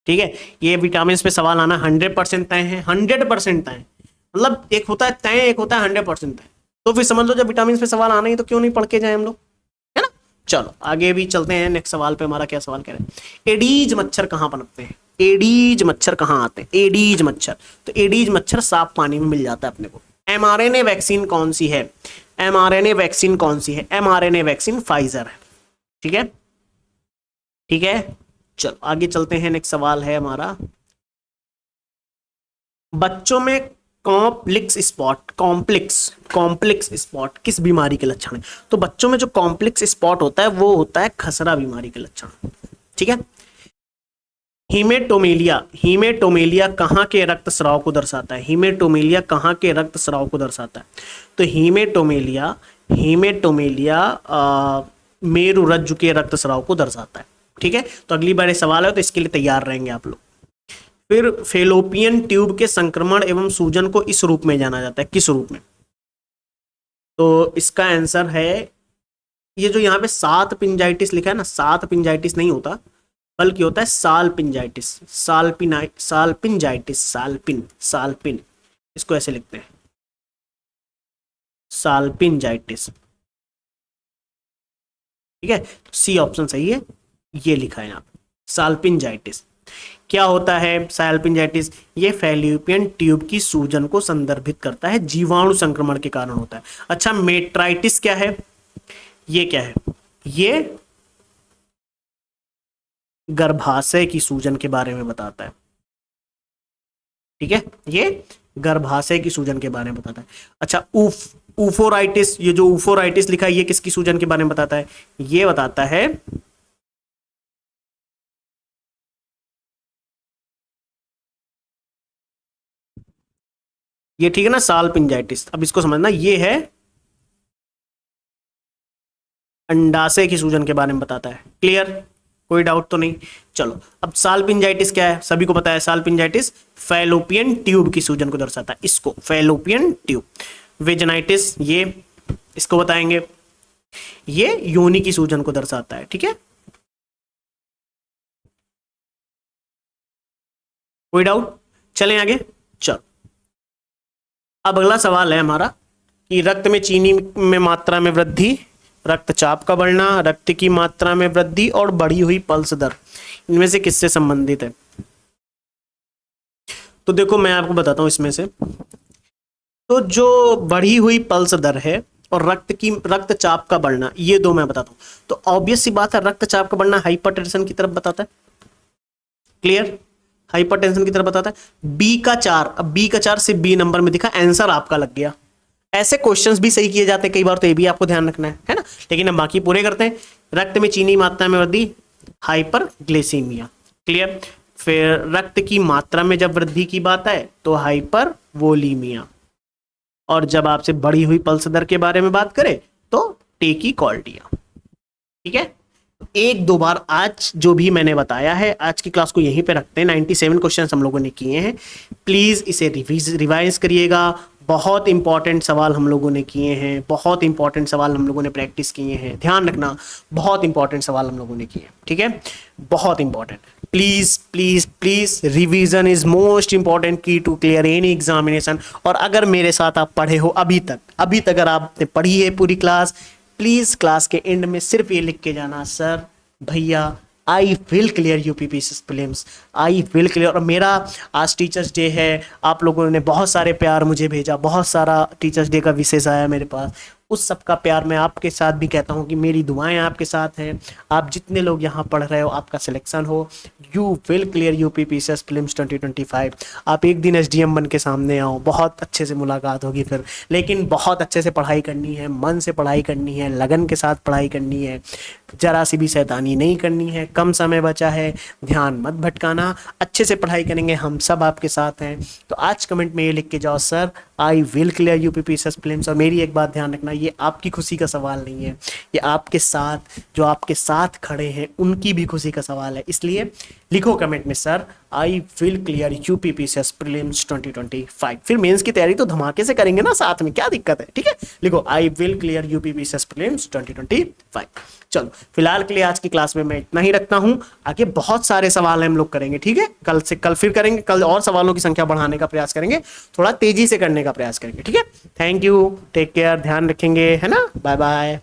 ठीक है। ये विटामिन पे सवाल आना 100% तय है, 100% तय, मतलब एक होता है तय, एक होता है 100% तय। तो फिर समझ लो जब विटामिन पे सवाल आना ही तो क्यों नहीं पढ़ के जाए हम लोग, है ना। चलो आगे भी चलते हैं, नेक्स्ट सवाल पे हमारा क्या सवाल कह रहे हैं, एडीज मच्छर कहाँ पनपते हैं? एडीज मच्छर कहाँ आते हैं? एडीज मच्छर, तो एडीज मच्छर साफ पानी में मिल जाता है अपने को। एमआरएनए वैक्सीन कौन सी है? एमआरएनए वैक्सीन कौन सी है? एमआरएनए वैक्सीन फाइजर है, ठीक है, ठीक है। चलो आगे चलते हैं, नेक्स्ट सवाल है हमारा, बच्चों में कॉम्प्लेक्स स्पॉट किस बीमारी के लक्षण है? तो बच्चों में जो कॉम्प्लेक्स स्पॉट होता है वो होता है खसरा बीमारी के लक्षण, ठीक है। हीमेटोमेलिया, हीमेटोमेलिया कहाँ के रक्तस्राव को दर्शाता है? हीमेटोमेलिया कहाँ के रक्तस्राव को दर्शाता है? तो हीमेटोमेलिया, हीमेटोमेलिया मेरुरज्जु के रक्तस्राव को दर्शाता है, ठीक है। तो अगली बार ये सवाल है तो इसके लिए तैयार रहेंगे आप लोग। फिर फेलोपियन ट्यूब के संक्रमण एवं सूजन को इस रूप में जाना जाता है, किस रूप में? तो इसका आंसर है, ये जो यहाँ पे सात पिंजाइटिस लिखा है ना, सात पिंजाइटिस नहीं होता, बल्कि होता है सालपिंजाइटिस, सालपिंजाइटिस, सालपिन, इसको ऐसे लिखते हैं, सालपिंजाइटिस, ठीक है। सी ऑप्शन सही है, ये लिखा है यहाँ पे सालपिंजाइटिस। क्या होता है सालपिंजाइटिस? ये फैलोपियन ट्यूब की सूजन को संदर्भित करता है, जीवाणु संक्रमण के कारण होता है। अच्छा, मेट्राइटिस क्या है? ये क्या है? ये गर्भाशय की सूजन के बारे में बताता है, ठीक है, ये गर्भाशय की सूजन के बारे में बताता है। अच्छा, ऊफोराइटिस, ये जो ऊफोराइटिस लिखा है ये किसकी सूजन के बारे में बताता है? ये बताता है ये ठीक है ना, साल्पिंजाइटिस। अब इसको समझना, ये है अंडाशय की सूजन के बारे में बताता है। क्लियर, कोई डाउट तो नहीं। चलो, अब साल्पिंजाइटिस क्या है, सभी को पता है। साल्पिंजाइटिस फैलोपियन ट्यूब की सूजन को दर्शाता है, इसको फैलोपियन ट्यूब। वेजनाइटिस, ये इसको बताएंगे, ये योनि की सूजन को दर्शाता है। ठीक है, कोई डाउट? चलें आगे। चलो, अब अगला सवाल है हमारा कि रक्त में चीनी में मात्रा में वृद्धि, रक्तचाप का बढ़ना, रक्त की मात्रा में वृद्धि और बढ़ी हुई पल्स दर, इनमें से किससे संबंधित है? तो देखो मैं आपको बताता हूं इसमें से। तो जो बढ़ी हुई पल्स दर है और रक्तचाप का बढ़ना, ये दो मैं बताता हूं। तो ऑब्वियस सी बात है, रक्तचाप का बढ़ना हाइपरटेंशन की तरफ बताता है। क्लियर, हाइपरटेंशन की तरफ बताता है। बी का 4, अब बी का 4 से बी नंबर में दिखा, आंसर आपका लग गया। ऐसे क्वेश्चंस भी सही किए जाते हैं कई बार, तो ये भी आपको ध्यान रखना है ना। लेकिन हम बाकी पूरे करते हैं। रक्त में चीनी मात्रा में वृद्धि, हाइपरग्लाइसीमिया। क्लियर, फिर रक्त की मात्रा में जब वृद्धि की बात है तो हाइपरवोलीमिया, और जब आपसे बढ़ी हुई पल्स दर के बारे में बात करें तो टेकीकार्डिया। ठीक है, एक दो बार आज जो भी मैंने बताया है, आज की क्लास को यहीं पे रखते हैं। 97 क्वेश्चन हम लोगों ने किए हैं, प्लीज इसे रिवाइज करिएगा। बहुत इंपॉर्टेंट सवाल हम लोगों ने किए हैं, बहुत इंपॉर्टेंट सवाल हम लोगों ने प्रैक्टिस किए हैं। ध्यान रखना, बहुत इंपॉर्टेंट सवाल हम लोगों ने किए। ठीक है, बहुत important. Please please please, revision is most important की टू क्लियर एनी एग्जामिनेशन। और अगर मेरे साथ आप पढ़े हो अभी तक अगर आपने पढ़ी है पूरी क्लास, प्लीज क्लास के एंड में सिर्फ ये लिख के जाना, सर भैया I will clear UPPCS prelims, I will clear. और मेरा आज टीचर्स डे है, आप लोगों ने बहुत सारे प्यार मुझे भेजा, बहुत सारा टीचर्स डे का विशेष आया मेरे पास। उस सब का प्यार मैं आपके साथ भी कहता हूँ कि मेरी दुआएं आपके साथ हैं। आप जितने लोग यहाँ पढ़ रहे हो, आपका सिलेक्शन हो, you will clear UPPCS prelims 2025। आप एक दिन एसडीएम बन के सामने आओ, बहुत अच्छे से मुलाकात होगी फिर। लेकिन बहुत अच्छे से पढ़ाई करनी है, मन से पढ़ाई करनी है, लगन के साथ पढ़ाई करनी है, जरा सी भी शैतानी नहीं करनी है। कम समय बचा है, ध्यान मत भटकाना, अच्छे से पढ़ाई करेंगे, हम सब आपके साथ हैं। तो आज कमेंट में ये लिख के जाओ, sir I will clear UPPCS prelims. और मेरी एक बात ध्यान रखना, ये आपकी खुशी का सवाल नहीं है, ये आपके साथ जो आपके साथ खड़े हैं उनकी भी खुशी का सवाल है। इसलिए लिखो कमेंट में, sir I will clear UPPCS prelims 2025। फिर मेंस की तैयारी तो धमाके से करेंगे ना साथ में, क्या दिक्कत है? ठीक है, लिखो I will clear UPPCS prelims 2025। चलो, फिलहाल के लिए आज की क्लास में मैं इतना ही रखता हूं। आगे बहुत सारे सवाल हम लोग करेंगे। ठीक है, कल फिर करेंगे, कल और सवालों की संख्या बढ़ाने का प्रयास करेंगे, थोड़ा तेजी से करने का प्रयास करेंगे। ठीक है, थैंक यू, टेक केयर, ध्यान रखेंगे, है ना। Bye bye.